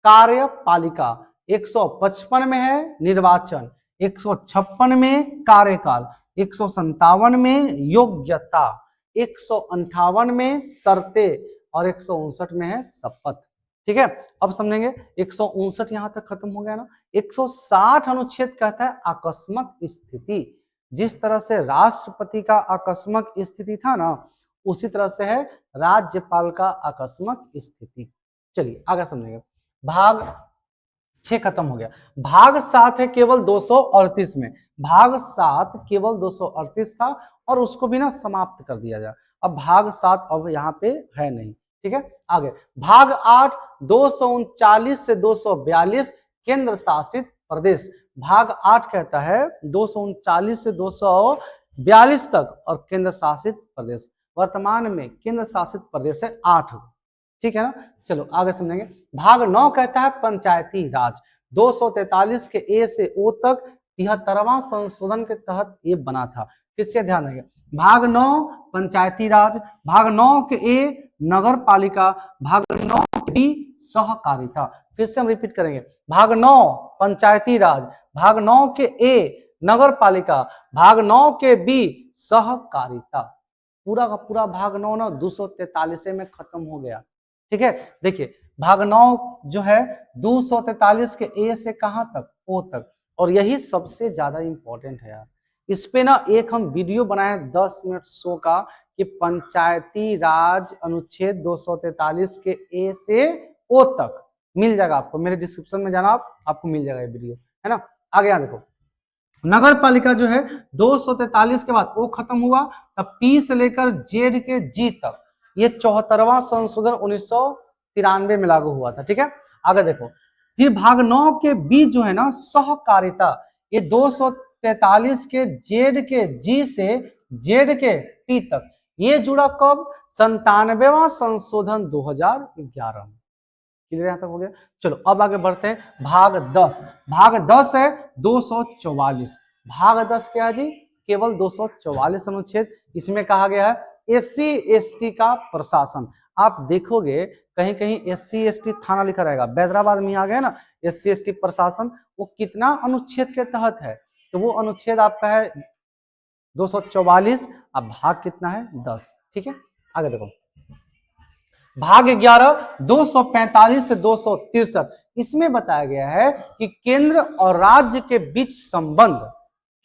कार्यपालिका, 155 में है निर्वाचन, 156 में कार्यकाल, 157 में योग्यता, 158 में शर्तें, और 159 में है शपथ। ठीक है, अब समझेंगे। 159 यहां तक खत्म हो गया ना। 160 अनुच्छेद कहता है आकस्मिक स्थिति। जिस तरह से राष्ट्रपति का आकस्मिक स्थिति था ना, उसी तरह से है राज्यपाल का आकस्मिक स्थिति। चलिए आगे समझेंगे। भाग 6 खत्म हो गया। भाग 7 है केवल 238 में। भाग 7 केवल 238 था और उसको भी ना समाप्त कर दिया जाए। अब भाग 7 अब यहाँ पे है नहीं। ठीक है, आगे भाग 8 239 से 242 केंद्र शासित प्रदेश। भाग 8 कहता है 239 से 242 तक और केंद्र शासित प्रदेश। वर्तमान में केंद्र शासित प्रदेश है 8। ठीक है ना, चलो आगे समझेंगे। भाग 9 कहता है पंचायती राज। 243 के ए से ओ तक 73वां संशोधन के तहत ये बना था। फिर से ध्यान देंगे। भाग 9 पंचायती राज, भाग 9 के ए नगर पालिका, भाग 9 के बी सहकारिता। फिर से हम रिपीट करेंगे। भाग 9 पंचायती राज, भाग 9 के ए नगर पालिका, भाग 9 के बी सहकारिता। पूरा का पूरा भाग 9 ना 243 में खत्म हो गया। ठीक है, देखिए भाग 9 जो है 243 के ए से कहां तक? ओ तक। और यही सबसे ज्यादा इंपॉर्टेंट है यार। इस पे ना एक हम वीडियो बनाए 10 मिनट शो का कि पंचायती राज अनुच्छेद 243 के ए से ओ तक। मिल जाएगा आपको, मेरे डिस्क्रिप्शन में जाना, आपको मिल जाएगा ये वीडियो, है ना। आगे यहाँ देखो, नगर पालिका जो है 243 के बाद ओ खत्म हुआ, तब पी से लेकर जेड के जी तक ये 74वां संशोधन 1993 में लागू हुआ था। ठीक है, आगे देखो। फिर भाग 9 के बी जो है ना सहकारिता, ये 243 के जेड के जी से जेड के टी तक ये जुड़ा कब? 97वां संशोधन 2011 में। क्लियर यहां तक हो गया। चलो अब आगे बढ़ते हैं। भाग 10। भाग 10 है 244। भाग 10 क्या है जी, केवल 244 अनुच्छेद। इसमें कहा गया है एससी एसटी का प्रशासन। आप देखोगे कहीं कहीं एससी एसटी थाना लिखा रहेगा, बैदराबाद में आ गया ना एससी एसटी प्रशासन, वो कितना अनुच्छेद के तहत है, तो वो अनुच्छेद आपका है 244। अब भाग कितना है 10। ठीक है, आगे देखो भाग 11 245 से 263। इसमें बताया गया है कि केंद्र और राज्य के बीच संबंध,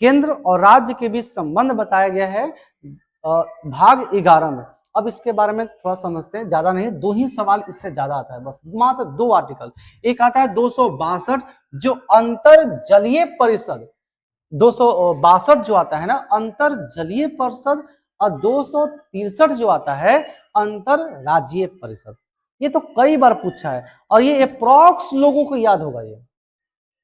केंद्र और राज्य के बीच संबंध बताया गया है भाग 11 में। अब इसके बारे में थोड़ा समझते हैं, ज्यादा नहीं, 2 ही सवाल इससे ज्यादा आता है, बस मात्र 2 आर्टिकल। एक आता है 262 जो अंतर जलीय परिषद, 262 जो आता है ना अंतर जलीय परिषद, और 263 जो आता है अंतर राज्यीय परिषद। ये तो कई बार पूछा है और ये अप्रॉक्स लोगों को याद होगा, ये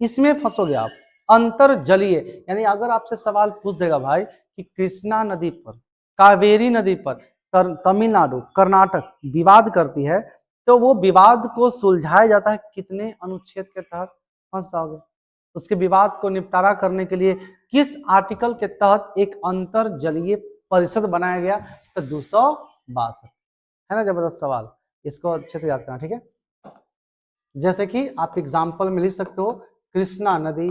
इसमें फंसोगे आप। अंतर जलीय यानी अगर आपसे सवाल पूछ देगा भाई कि कृष्णा नदी पर, कावेरी नदी पर तमिलनाडु कर्नाटक विवाद करती है, तो वो विवाद को सुलझाया जाता है कितने अनुच्छेद के तहत, फंस जाओगे। उसके विवाद को निपटारा करने के लिए किस आर्टिकल के तहत एक अंतर जलीय परिषद बनाया गया, तो 262 है ना। जबरदस्त सवाल, इसको अच्छे से याद करना। ठीक है, जैसे कि आप एग्जाम्पल में लिख सकते हो कृष्णा नदी,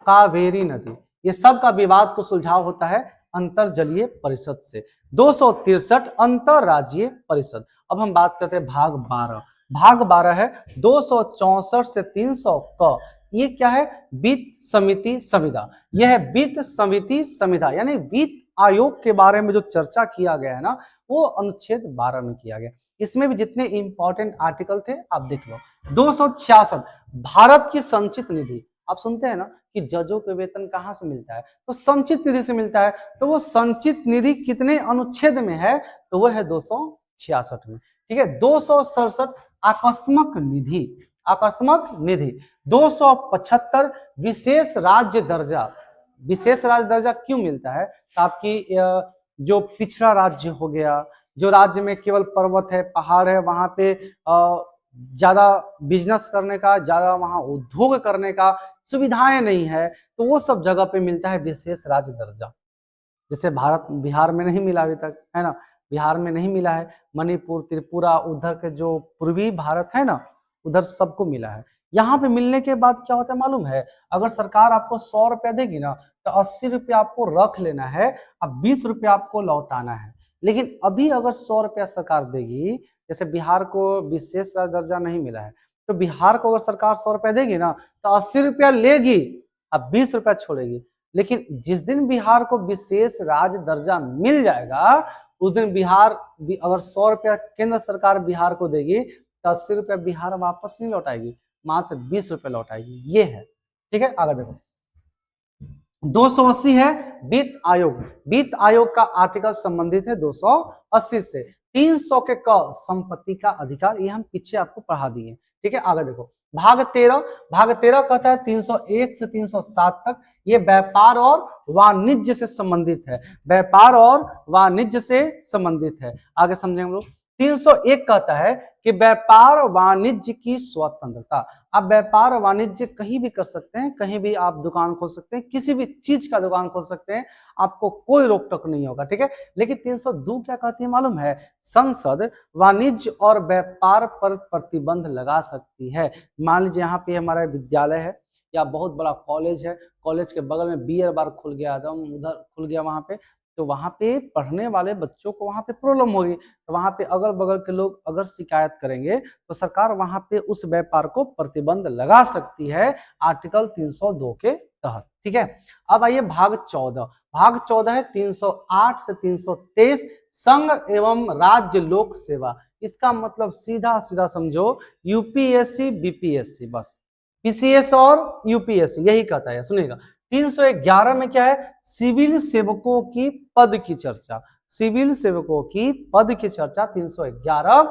कावेरी नदी, ये सब का विवाद को सुलझाव होता है अंतर जलीय परिषद से। 263 अंतरराज्यीय परिषद। अब हम बात करते हैं भाग 12। भाग 12 है 264 से 300 क। ये क्या है, वित्त समिति संविदा। यह है वित्त समिति संविदा, यानी वित्त आयोग के बारे में जो चर्चा किया गया है ना, वो अनुच्छेद 12 में किया गया। इसमें भी जितने इंपॉर्टेंट आर्टिकल थे आप देख लो। 266 भारत की संचित निधि। आप सुनते हैं ना कि जजों के वेतन कहाँ से मिलता है, तो संचित निधि से मिलता है। तो वो संचित निधि कितने अनुच्छेद में है, तो वो है 266 में। ठीक है, 267 आकस्मक निधि, आकस्मक निधि। 275 विशेष राज्य दर्जा। विशेष राज्य दर्जा क्यों मिलता है, तो आपकी जो पिछड़ा राज्य हो गया, जो राज्य में केवल पर्वत है, पहाड़ है, वहां पे ज्यादा बिजनेस करने का, ज्यादा वहां उद्योग करने का सुविधाएं नहीं है, तो वो सब जगह पे मिलता है विशेष राज्य दर्जा। जैसे भारत बिहार में नहीं मिला अभी तक, है ना, बिहार में नहीं मिला है, मणिपुर त्रिपुरा उधर के जो पूर्वी भारत है ना, उधर सबको मिला है। यहाँ पे मिलने के बाद क्या होता है मालूम है, अगर सरकार आपको 100 रुपया देगी ना, तो 80 रुपया आपको रख लेना है, अब 20 रुपया आपको लौटाना है। लेकिन अभी अगर 100 रुपया सरकार देगी, जैसे बिहार को विशेष राज्य दर्जा नहीं मिला है, तो बिहार को अगर सरकार 100 रुपया देगी ना, तो 80 रुपया लेगी, अब 20 रुपया छोड़ेगी। लेकिन जिस दिन बिहार को विशेष राज्य दर्जा मिल जाएगा, उस दिन बिहार अगर 100 रुपया केंद्र सरकार बिहार को देगी, तो 80 रुपया बिहार वापस नहीं लौटाएगी, मात्र 20 रुपये लौटाएगी। ये है। ठीक है, आगे देखो 280 है वित्त आयोग। वित्त आयोग का आर्टिकल संबंधित है 280 से। 300 के क संपत्ति का अधिकार, ये हम पीछे आपको पढ़ा दिए। ठीक है, आगे देखो भाग 13। भाग 13 कहता है 301 से 307 तक, ये व्यापार और वाणिज्य से संबंधित है, व्यापार और वाणिज्य से संबंधित है। आगे समझेंगे हम लोग। 301 कहता है कि व्यापार वाणिज्य की स्वतंत्रता। आप व्यापार वाणिज्य कहीं भी कर सकते हैं, कहीं भी आप दुकान खोल सकते हैं, किसी भी चीज का दुकान खोल सकते हैं, आपको कोई रोक टोक नहीं होगा। ठीक है, लेकिन 302 क्या कहती है मालूम है, संसद वाणिज्य और व्यापार पर प्रतिबंध लगा सकती है। मान लीजिए यहाँ पे हमारा विद्यालय है या बहुत बड़ा कॉलेज है, कॉलेज के बगल में बियर बार खुल गया, एकदम उधर खुल गया वहां पे, तो वहां पे पढ़ने वाले बच्चों को वहां पे प्रॉब्लम होगी, तो वहां पे अगल बगल के लोग अगर शिकायत करेंगे, तो सरकार वहां पे उस व्यापार को प्रतिबंध लगा सकती है आर्टिकल 302 के तहत। ठीक है, अब आइए भाग 14। भाग 14 है 308 से 323 संघ एवं राज्य लोक सेवा। इसका मतलब सीधा सीधा समझो यूपीएससी बीपीएससी, बस पीसीएस और यूपीएससी यही कहता है। सुनिएगा 311 में क्या है, सिविल सेवकों की पद की चर्चा, सिविल सेवकों की पद की चर्चा 311।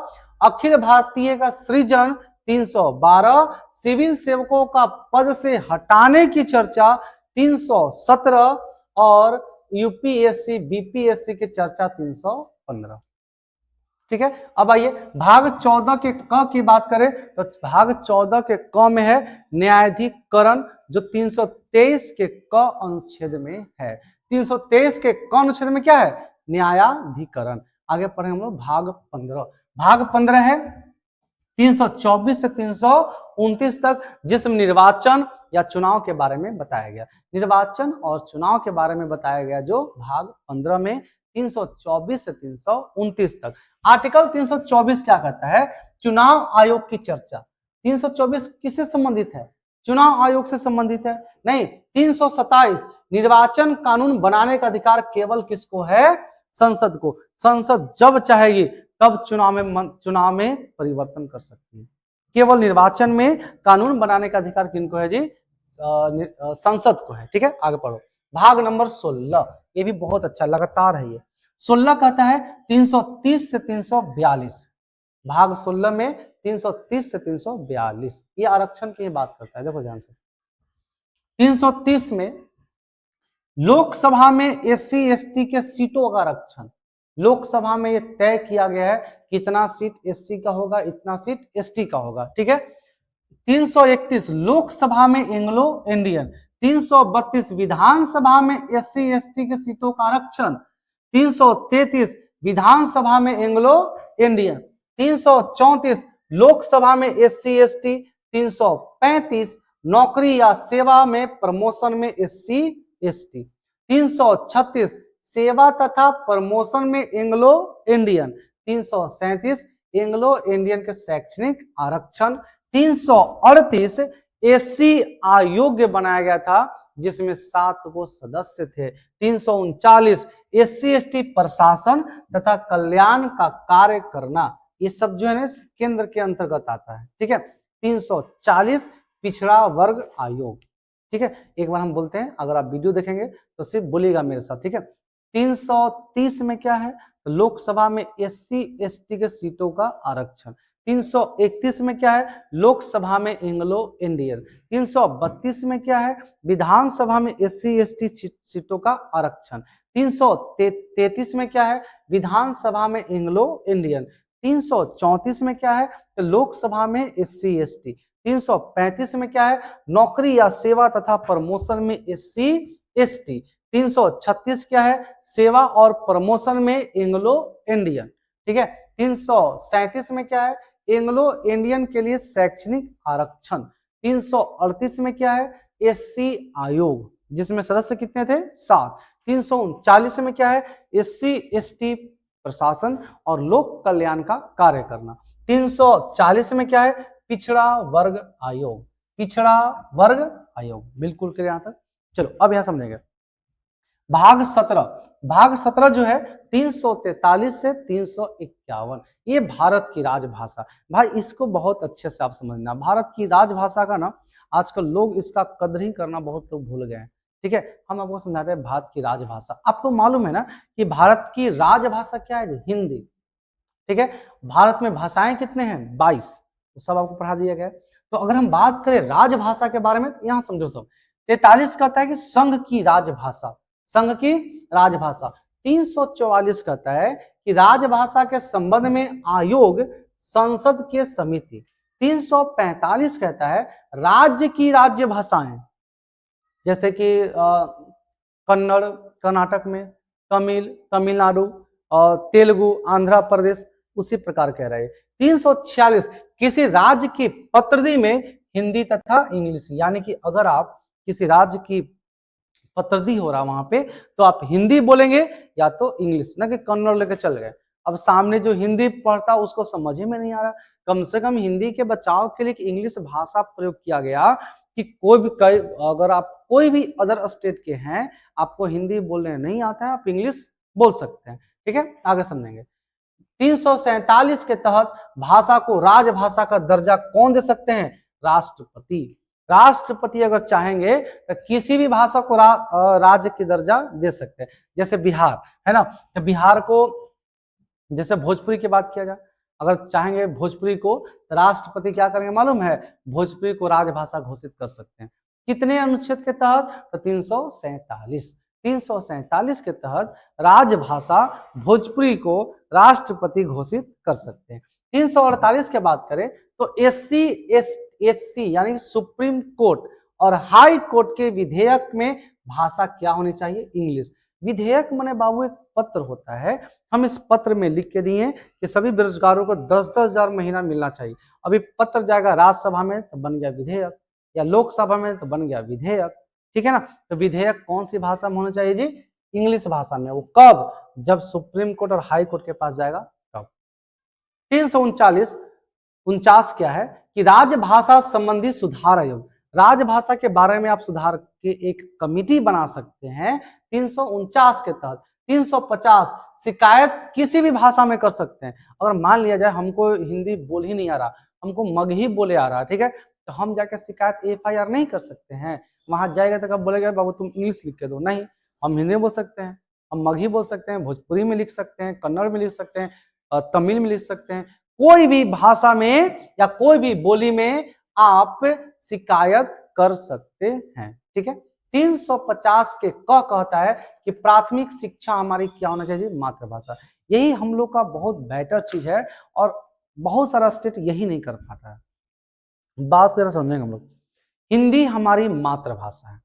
अखिल भारतीय का सृजन 312। सिविल सेवकों का पद से हटाने की चर्चा 317 और यूपीएससी बीपीएससी की चर्चा 315। ठीक है। अब आइए भाग 14 के क की बात करें तो भाग 14 के क में है न्यायाधिकरण, जो 323 के क अनुच्छेद में है। 323 के क अनुच्छेद में क्या है? न्यायाधिकरण। आगे पढ़े हम लोग भाग 15। भाग 15 है 324 से 329 तक, जिसमें निर्वाचन या चुनाव के बारे में बताया गया। निर्वाचन और चुनाव के बारे में बताया गया जो भाग 15 में 324 से 329 तक। आर्टिकल 324 क्या कहता है? चुनाव आयोग की चर्चा। 324 किससे संबंधित है? चुनाव आयोग से संबंधित है? नहीं। 327 निर्वाचन कानून बनाने का अधिकार केवल किसको है? संसद को। संसद जब चाहेगी तब चुनाव में परिवर्तन कर सकती है। केवल निर्वाचन में कानून बनाने का अधिकार किनको है जी? संसद को है। ठीक है, आगे पढ़ो। भाग नंबर 16, ये भी बहुत अच्छा, लगातार है ये। 16 कहता है 330 से 342। भाग 16 में 330 से 342 ये आरक्षण की बात करता है। देखो ध्यान से, 330 में लोकसभा में एससी एसटी के सीटों का आरक्षण। लोकसभा में ये तय किया गया है कितना सीट एससी का होगा, इतना सीट एसटी का होगा। ठीक है। 331 लोकसभा में एंग्लो इंडियन। 332 विधानसभा में एससी एसटी के सीटों का आरक्षण। 333 विधानसभा में एंग्लो इंडियन। 334 लोकसभा में एससी एसटी। 335 नौकरी या सेवा में प्रमोशन में एससी एसटी। 336 सेवा तथा प्रमोशन में एंग्लो इंडियन। 337 एंग्लो इंडियन के शैक्षणिक आरक्षण। 338 एससी आयोग बनाया गया था जिसमें 7 को सदस्य थे। 339 एससी एसटी प्रशासन तथा कल्याण का कार्य करना, ये सब जो है ना केंद्र के अंतर्गत आता है। ठीक है। 340 पिछड़ा वर्ग आयोग। ठीक है, एक बार हम बोलते हैं, अगर आप वीडियो देखेंगे तो सिर्फ बोलिएगा मेरे साथ। ठीक है। 330 में क्या है? तो लोकसभा में एससी एसटी के सीटों का आरक्षण। 331 में क्या है? लोकसभा में एंग्लो इंडियन। 332 में क्या है? विधानसभा में एससी एसटी सीटों का आरक्षण। 333 में क्या है? विधानसभा में एंग्लो इंडियन। 334 में क्या है? तो लोकसभा में एससी एसटी। 335 में क्या है? नौकरी या सेवा तथा प्रमोशन में एससी एसटी। 336 क्या है? सेवा और प्रमोशन में एंग्लो इंडियन। ठीक है। 337 में क्या है? एंग्लो इंडियन के लिए शैक्षणिक आरक्षण। 338 में क्या है? एससी आयोग, जिसमें सदस्य कितने थे? 7। 339 में क्या है? एससी एसटी प्रशासन और लोक कल्याण का कार्य करना। 340 में क्या है? पिछड़ा वर्ग आयोग। पिछड़ा वर्ग आयोग, बिल्कुल क्लियर यहां तक। चलो अब यहां समझेंगे भाग 17। भाग 17 जो है 343 से 351, ये भारत की राजभाषा। भाई इसको बहुत अच्छे से आप समझना, भारत की राजभाषा का ना आजकल लोग इसका कदर ही करना बहुत लोग भूल गए हैं। ठीक है, हम आपको समझाते हैं भारत की राजभाषा। आपको मालूम है ना कि भारत की राजभाषा क्या है? हिंदी। ठीक है। भारत में भाषाएं कितने हैं? 22, तो सब आपको पढ़ा दिया गया। तो अगर हम बात करें राजभाषा के बारे में तो यहां समझो सब। 43 कहता है कि संघ की राजभाषा, संघ की राजभाषा। 344 कहता है कि राजभाषा के संबंध में आयोग संसद के समिति। 345 कहता है राज्य की राज्य भाषाएं, जैसे कि कन्नड़ कर्नाटक में, तमिल तमिलनाडु, और तेलुगु आंध्र प्रदेश, उसी प्रकार कह रहे हैं। 346 किसी राज्य की पत्रदी में हिंदी तथा इंग्लिश, यानी कि अगर आप किसी राज्य की पत्रदी हो रहा वहां पे तो आप हिंदी बोलेंगे या तो इंग्लिश, ना कि कन्नड़ लेके चल गए। अब सामने जो हिंदी पढ़ता उसको समझ ही में नहीं आ रहा, कम से कम हिंदी के बचाव के लिए इंग्लिश भाषा प्रयोग किया गया कि कोई भी अगर आप कोई भी अदर स्टेट के हैं, आपको हिंदी बोलने नहीं आता है, आप इंग्लिश बोल सकते हैं। ठीक है, आगे समझेंगे। 347 के तहत भाषा को राजभाषा का दर्जा कौन दे सकते हैं? राष्ट्रपति। राष्ट्रपति अगर चाहेंगे तो किसी भी भाषा को राज्य की दर्जा दे सकते हैं। जैसे बिहार है ना, तो बिहार को जैसे भोजपुरी की बात किया जाए, अगर चाहेंगे भोजपुरी को तो राष्ट्रपति क्या करेंगे मालूम है? भोजपुरी को राजभाषा घोषित कर सकते हैं। कितने अनुच्छेद के तहत? तो 347। 347 के तहत राजभाषा भोजपुरी को राष्ट्रपति घोषित कर सकते हैं। 348 के बात करें तो SC यानी सुप्रीम कोर्ट और हाई कोर्ट के विधेयक में भाषा क्या होनी चाहिए? इंग्लिश। विधेयक माने बाबू एक पत्र होता है, हम इस पत्र में लिख के दिए कि सभी बेरोजगारों को 10-10 हजार महीना मिलना चाहिए। अभी पत्र जाएगा राज्यसभा में तो बन गया विधेयक, या लोकसभा में तो बन गया विधेयक, ठीक है ना। तो विधेयक कौन सी भाषा में होना चाहिए जी? इंग्लिश भाषा में। वो कब? जब सुप्रीम कोर्ट और हाई कोर्ट के पास जाएगा तब। 349 क्या है कि राजभाषा संबंधी सुधार आयोग, राजभाषा के बारे में आप सुधार के एक कमिटी बना सकते हैं 349 के तहत। 350 शिकायत किसी भी भाषा में कर सकते हैं। अगर मान लिया जाए हमको हिंदी बोल ही नहीं आ रहा, हमको मगही बोले आ रहा, ठीक है, तो हम जाकर शिकायत FIR नहीं कर सकते हैं। वहां जाएगा तो कब बोलेगा बाबू तुम इंग्लिश लिख के दो? नहीं, हम हिंदी बोल सकते हैं, हम मगही बोल सकते हैं, भोजपुरी में लिख सकते हैं, कन्नड़ में लिख सकते हैं, तमिल में लिख सकते हैं। कोई भी भाषा में या कोई भी बोली में आप शिकायत कर सकते हैं, ठीक है। 350 के क कहता है कि प्राथमिक शिक्षा हमारी क्या होना चाहिए? मातृभाषा। यही हम लोग का बहुत बेटर चीज है और बहुत सारा स्टेट यही नहीं कर पाता है। बात जरा समझेंगे हम लोग। हिंदी हमारी मातृभाषा है,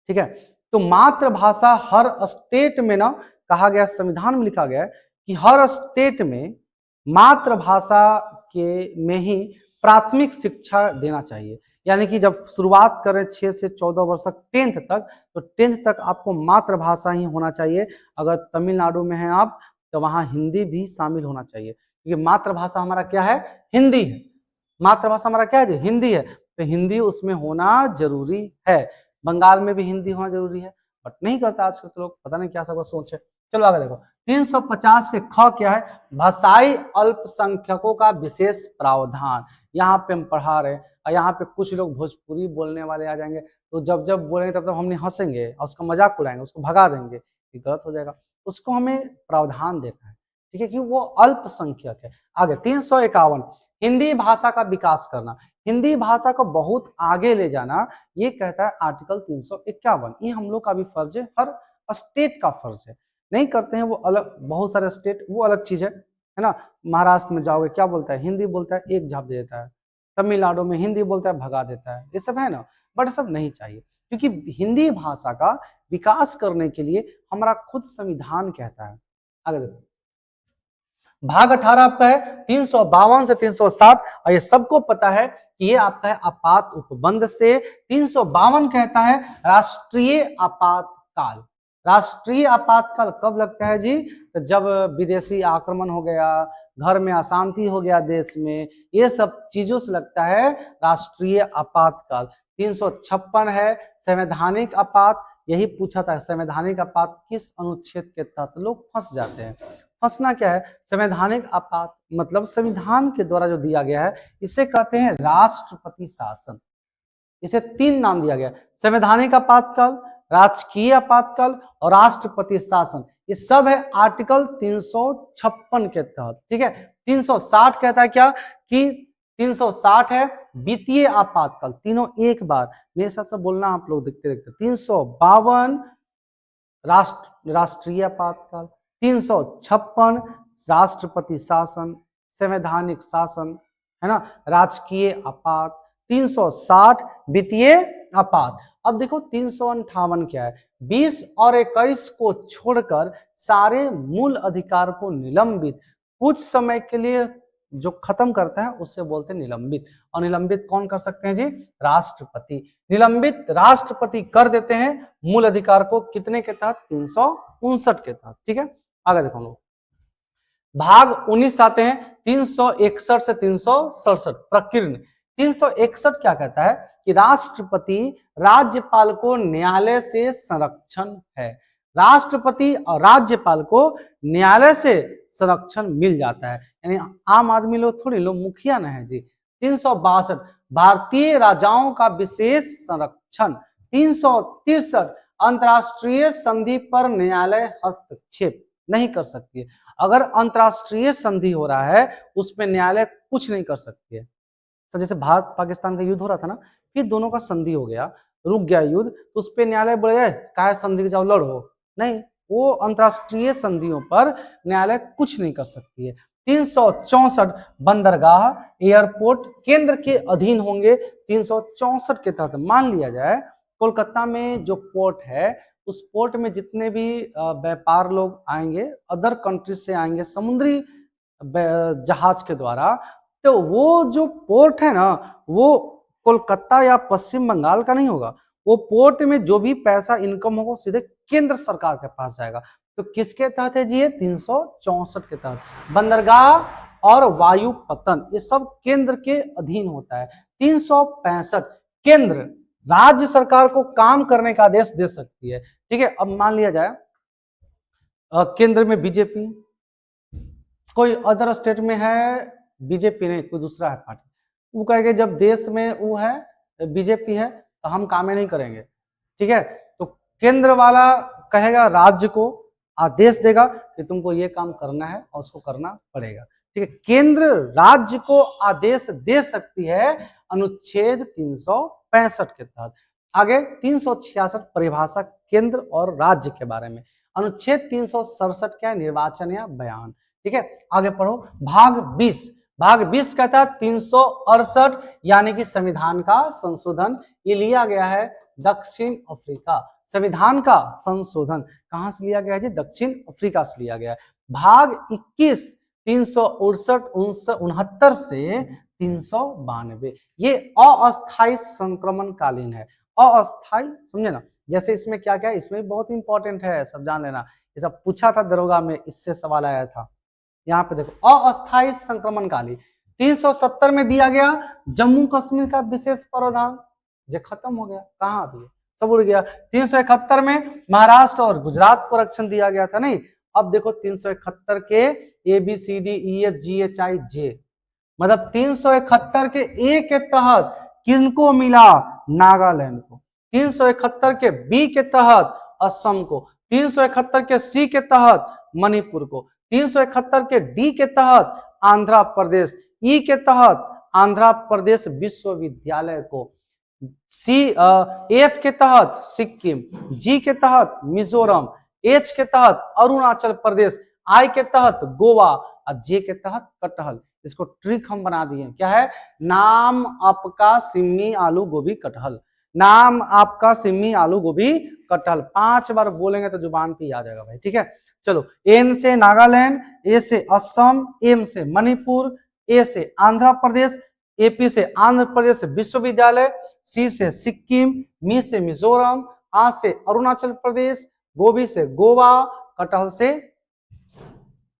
ठीक है। तो मातृभाषा हर स्टेट में ना कहा गया, संविधान में लिखा गया है कि हर स्टेट में मातृभाषा के में ही प्राथमिक शिक्षा देना चाहिए। यानी कि जब शुरुआत करें 6 से 14 वर्ष तक 10th तक, तो 10th तक आपको मातृभाषा ही होना चाहिए। अगर तमिलनाडु में हैं आप तो वहाँ हिंदी भी शामिल होना चाहिए, क्योंकि मातृभाषा हमारा क्या है? हिंदी है। मातृभाषा हमारा क्या है? हिंदी है। तो हिंदी उसमें होना जरूरी है। बंगाल में भी हिंदी होना जरूरी है, बट नहीं करता आजकल तो लोग, पता नहीं क्या सबका सोच है। चलो आगे देखो। 350 के ख क्या है? भाषाई अल्पसंख्यकों का विशेष प्रावधान। यहाँ पे हम पढ़ा रहे हैं और यहाँ पे कुछ लोग भोजपुरी बोलने वाले आ जाएंगे, तो जब जब बोलेंगे तब तब हमने हंसेंगे और उसका मजाक उड़ाएंगे, उसको भगा देंगे, ये गलत हो जाएगा। उसको हमें प्रावधान देना है, ठीक है, कि वो अल्पसंख्यक है। आगे 351 हिंदी भाषा का विकास करना, हिंदी भाषा को बहुत आगे ले जाना, ये कहता है आर्टिकल 351। ये हम लोग का भी फर्ज है, हर स्टेट का फर्ज है। नहीं करते हैं वो अलग, बहुत सारे स्टेट वो अलग चीज है ना। महाराष्ट्र में जाओगे क्या बोलता है? हिंदी बोलता है, एक झाप दे देता है। तमिलनाडु में हिंदी बोलता है, भगा देता है। ये सब है ना, बट सब नहीं चाहिए, क्योंकि हिंदी भाषा का विकास करने के लिए हमारा खुद संविधान कहता है। आगे देखो, भाग 18 आपका है 352 से 360, और ये सबको पता है कि ये आपका है आपात उपबंध से। 352 कहता है राष्ट्रीय आपातकाल। राष्ट्रीय आपातकाल कब लगता है जी? तो जब विदेशी आक्रमण हो गया, घर में अशांति हो गया देश में, ये सब चीजों से लगता है राष्ट्रीय आपातकाल। 356 है संवैधानिक आपात। यही पूछा था, संवैधानिक आपात किस अनुच्छेद के तहत लोग फंस जाते हैं? फंसना क्या है? संवैधानिक आपात मतलब संविधान के द्वारा जो दिया गया है, इसे कहते हैं राष्ट्रपति शासन। इसे 3 नाम दिया गया, संवैधानिक आपातकाल, राजकीय आपातकाल और राष्ट्रपति शासन। ये सब है आर्टिकल 356 के तहत, ठीक है। 360 कहता है क्या कि 360 है वित्तीय आपातकाल। तीनों एक बार मेरे साथ सब बोलना आप लोग देखते देखते। 352 राष्ट्रीय आपातकाल, 356 राष्ट्रपति शासन, संवैधानिक शासन, है ना, राजकीय आपात, 360 वित्तीय आपात। अब देखो 358 क्या है? 20 और 21 को छोड़कर सारे मूल अधिकार को निलंबित कुछ समय के लिए जो खत्म करता है उसे बोलते हैं निलंबित। और निलंबित कौन कर सकते हैं जी? राष्ट्रपति। निलंबित राष्ट्रपति कर देते हैं मूल अधिकार को, कितने के तहत? 359 के तहत, ठीक है। आगे देखो हम लोग भाग 19 आते हैं 361 से 367 प्रकीर्ण। 361 क्या कहता है कि राष्ट्रपति राज्यपाल को न्यायालय से संरक्षण है। राष्ट्रपति और राज्यपाल को न्यायालय से संरक्षण मिल जाता है, यानी आम आदमी लोग थोड़ी लोग मुखिया न है जी। 362 भारतीय राजाओं का विशेष संरक्षण। 363 अंतर्राष्ट्रीय संधि पर न्यायालय हस्तक्षेप नहीं कर सकती है। अगर अंतर्राष्ट्रीय संधि हो रहा है उसमें न्यायालय कुछ नहीं कर सकती है। तो जैसे भारत पाकिस्तान का युद्ध हो रहा था ना, फिर दोनों का संधि हो गया, रुक गया युद्ध, तो उस पर न्यायालय बोले काहे संधि के जाओ लड़ो, नहीं, वो अंतरराष्ट्रीय संधियों पर न्यायालय कुछ नहीं कर सकती है। 364 बंदरगाह एयरपोर्ट केंद्र के अधीन होंगे। 364 के तहत मान लिया जाए कोलकाता में जो पोर्ट है, उस पोर्ट में जितने भी व्यापार लोग आएंगे, अदर कंट्रीज से आएंगे समुद्री जहाज के द्वारा, तो वो जो पोर्ट है ना, वो कोलकाता या पश्चिम बंगाल का नहीं होगा। वो पोर्ट में जो भी पैसा इनकम होगा सीधे केंद्र सरकार के पास जाएगा। तो किसके तहत है जी ये? 364 के तहत। बंदरगाह और वायु पतन ये सब केंद्र के अधीन होता है। 365 केंद्र राज्य सरकार को काम करने का आदेश दे सकती है। ठीक है, अब मान लिया जाए केंद्र में बीजेपी, कोई अदर स्टेट में है बीजेपी नहीं, कोई दूसरा है पार्टी, वो कहेगा जब देश में वो है बीजेपी है तो हम काम नहीं करेंगे। ठीक है, तो केंद्र वाला कहेगा राज्य को, आदेश देगा कि तुमको ये काम करना है और उसको करना पड़ेगा। ठीक है, केंद्र राज्य को आदेश दे सकती है अनुच्छेद 365 के तहत। आगे 366 परिभाषा केंद्र और राज्य के बारे में। अनुच्छेद 367 क्या है? निर्वाचन या बयान। ठीक है, आगे पढ़ो। भाग 20, भाग 20 कहता है 368 यानी कि संविधान का संशोधन। ये लिया गया है दक्षिण अफ्रीका। संविधान का संशोधन कहां से लिया गया है जी? दक्षिण अफ्रीका से लिया गया है। भाग 21 368 से 392 ये अस्थायी संक्रमण कालीन है। अस्थायी समझे ना, जैसे इसमें क्या क्या है, इसमें बहुत इंपॉर्टेंट है, सब जान लेना। ये सब पूछा था दरोगा में, इससे सवाल आया था। यहाँ पे देखो अस्थायी संक्रमण कालीन 370 में दिया गया जम्मू कश्मीर का विशेष प्रावधान, जो खत्म हो गया, कहाँ अभी सब उड़ गया। 371 में महाराष्ट्र और गुजरात को आरक्षण दिया गया था, नहीं। अब देखो 371 के ABCDEFGHIJ, मतलब 371 के ए के तहत किनको मिला? नागालैंड को। 371 के बी के तहत असम को। 371 के सी के तहत मणिपुर को। 371 के डी के तहत आंध्र प्रदेश, ई के तहत आंध्र प्रदेश विश्वविद्यालय को, एफ के तहत सिक्किम, जी के तहत मिजोरम, एच के तहत अरुणाचल प्रदेश, आई के तहत गोवा और जे के तहत कटहल। इसको ट्रिक हम बना दिए, क्या है? नाम आपका सिम्मी आलू गोभी कटहल, नाम आपका सिम्मी आलू गोभी कटहल। 5 बार बोलेंगे तो जुबान पे आ जाएगा भाई। ठीक है, चलो। एन से नागालैंड, ए से असम, एम से मणिपुर, ए से आंध्र प्रदेश, एपी से आंध्र प्रदेश विश्वविद्यालय, सी से सिक्किम, मी से मिजोरम, आ से अरुणाचल प्रदेश, गोभी से गोवा, कटहल से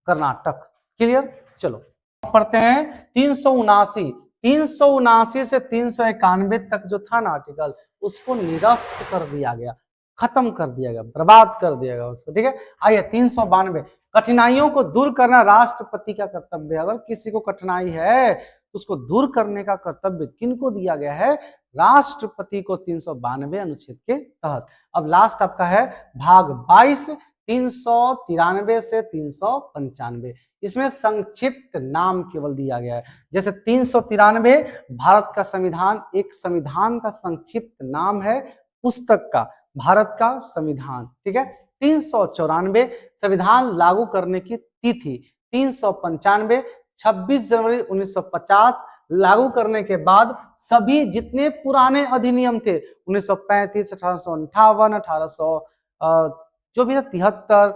कर्नाटक। क्लियर? चलो पढ़ते हैं 379 से 391 तक जो था ना आर्टिकल, उसको निरस्त कर दिया गया, खत्म कर दिया गया, बर्बाद कर दिया गया उसको। ठीक है, आइए 392 कठिनाइयों को दूर करना राष्ट्रपति का कर्तव्य है। अगर किसी को कठिनाई है तो उसको दूर करने का कर्तव्य किनको दिया गया है? राष्ट्रपति को, 392 अनुच्छेद के तहत। अब लास्ट आपका है भाग 22 393 से 395। इसमें संक्षिप्त नाम केवल दिया गया है। जैसे 393 भारत का संविधान, एक संविधान का संक्षिप्त नाम है पुस्तक का, भारत का संविधान। ठीक है, 394 संविधान लागू करने की तिथि, 395 26 जनवरी 1950 लागू करने के बाद सभी जितने पुराने अधिनियम थे 1935, 1858, 1800 जो भी 73,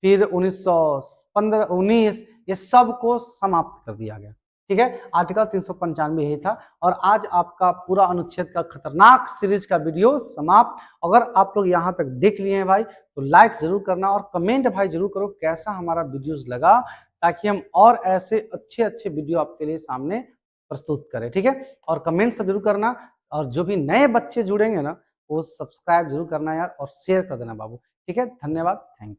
फिर 1915, 19, ये सब को समाप्त कर दिया गया। ठीक है, आर्टिकल 395 यही था। और आज आपका पूरा अनुच्छेद का खतरनाक सीरीज का वीडियो समाप्त। अगर आप लोग यहाँ तक देख लिए हैं भाई तो लाइक जरूर करना और कमेंट भाई जरूर करो कैसा हमारा वीडियोस लगा, ताकि हम और ऐसे अच्छे अच्छे वीडियो आपके लिए सामने प्रस्तुत करें। ठीक है, और कमेंट सब जरूर करना, और जो भी नए बच्चे जुड़ेंगे ना वो सब्सक्राइब जरूर करना यार, और शेयर कर देना बाबू। ठीक है, धन्यवाद, थैंक यू।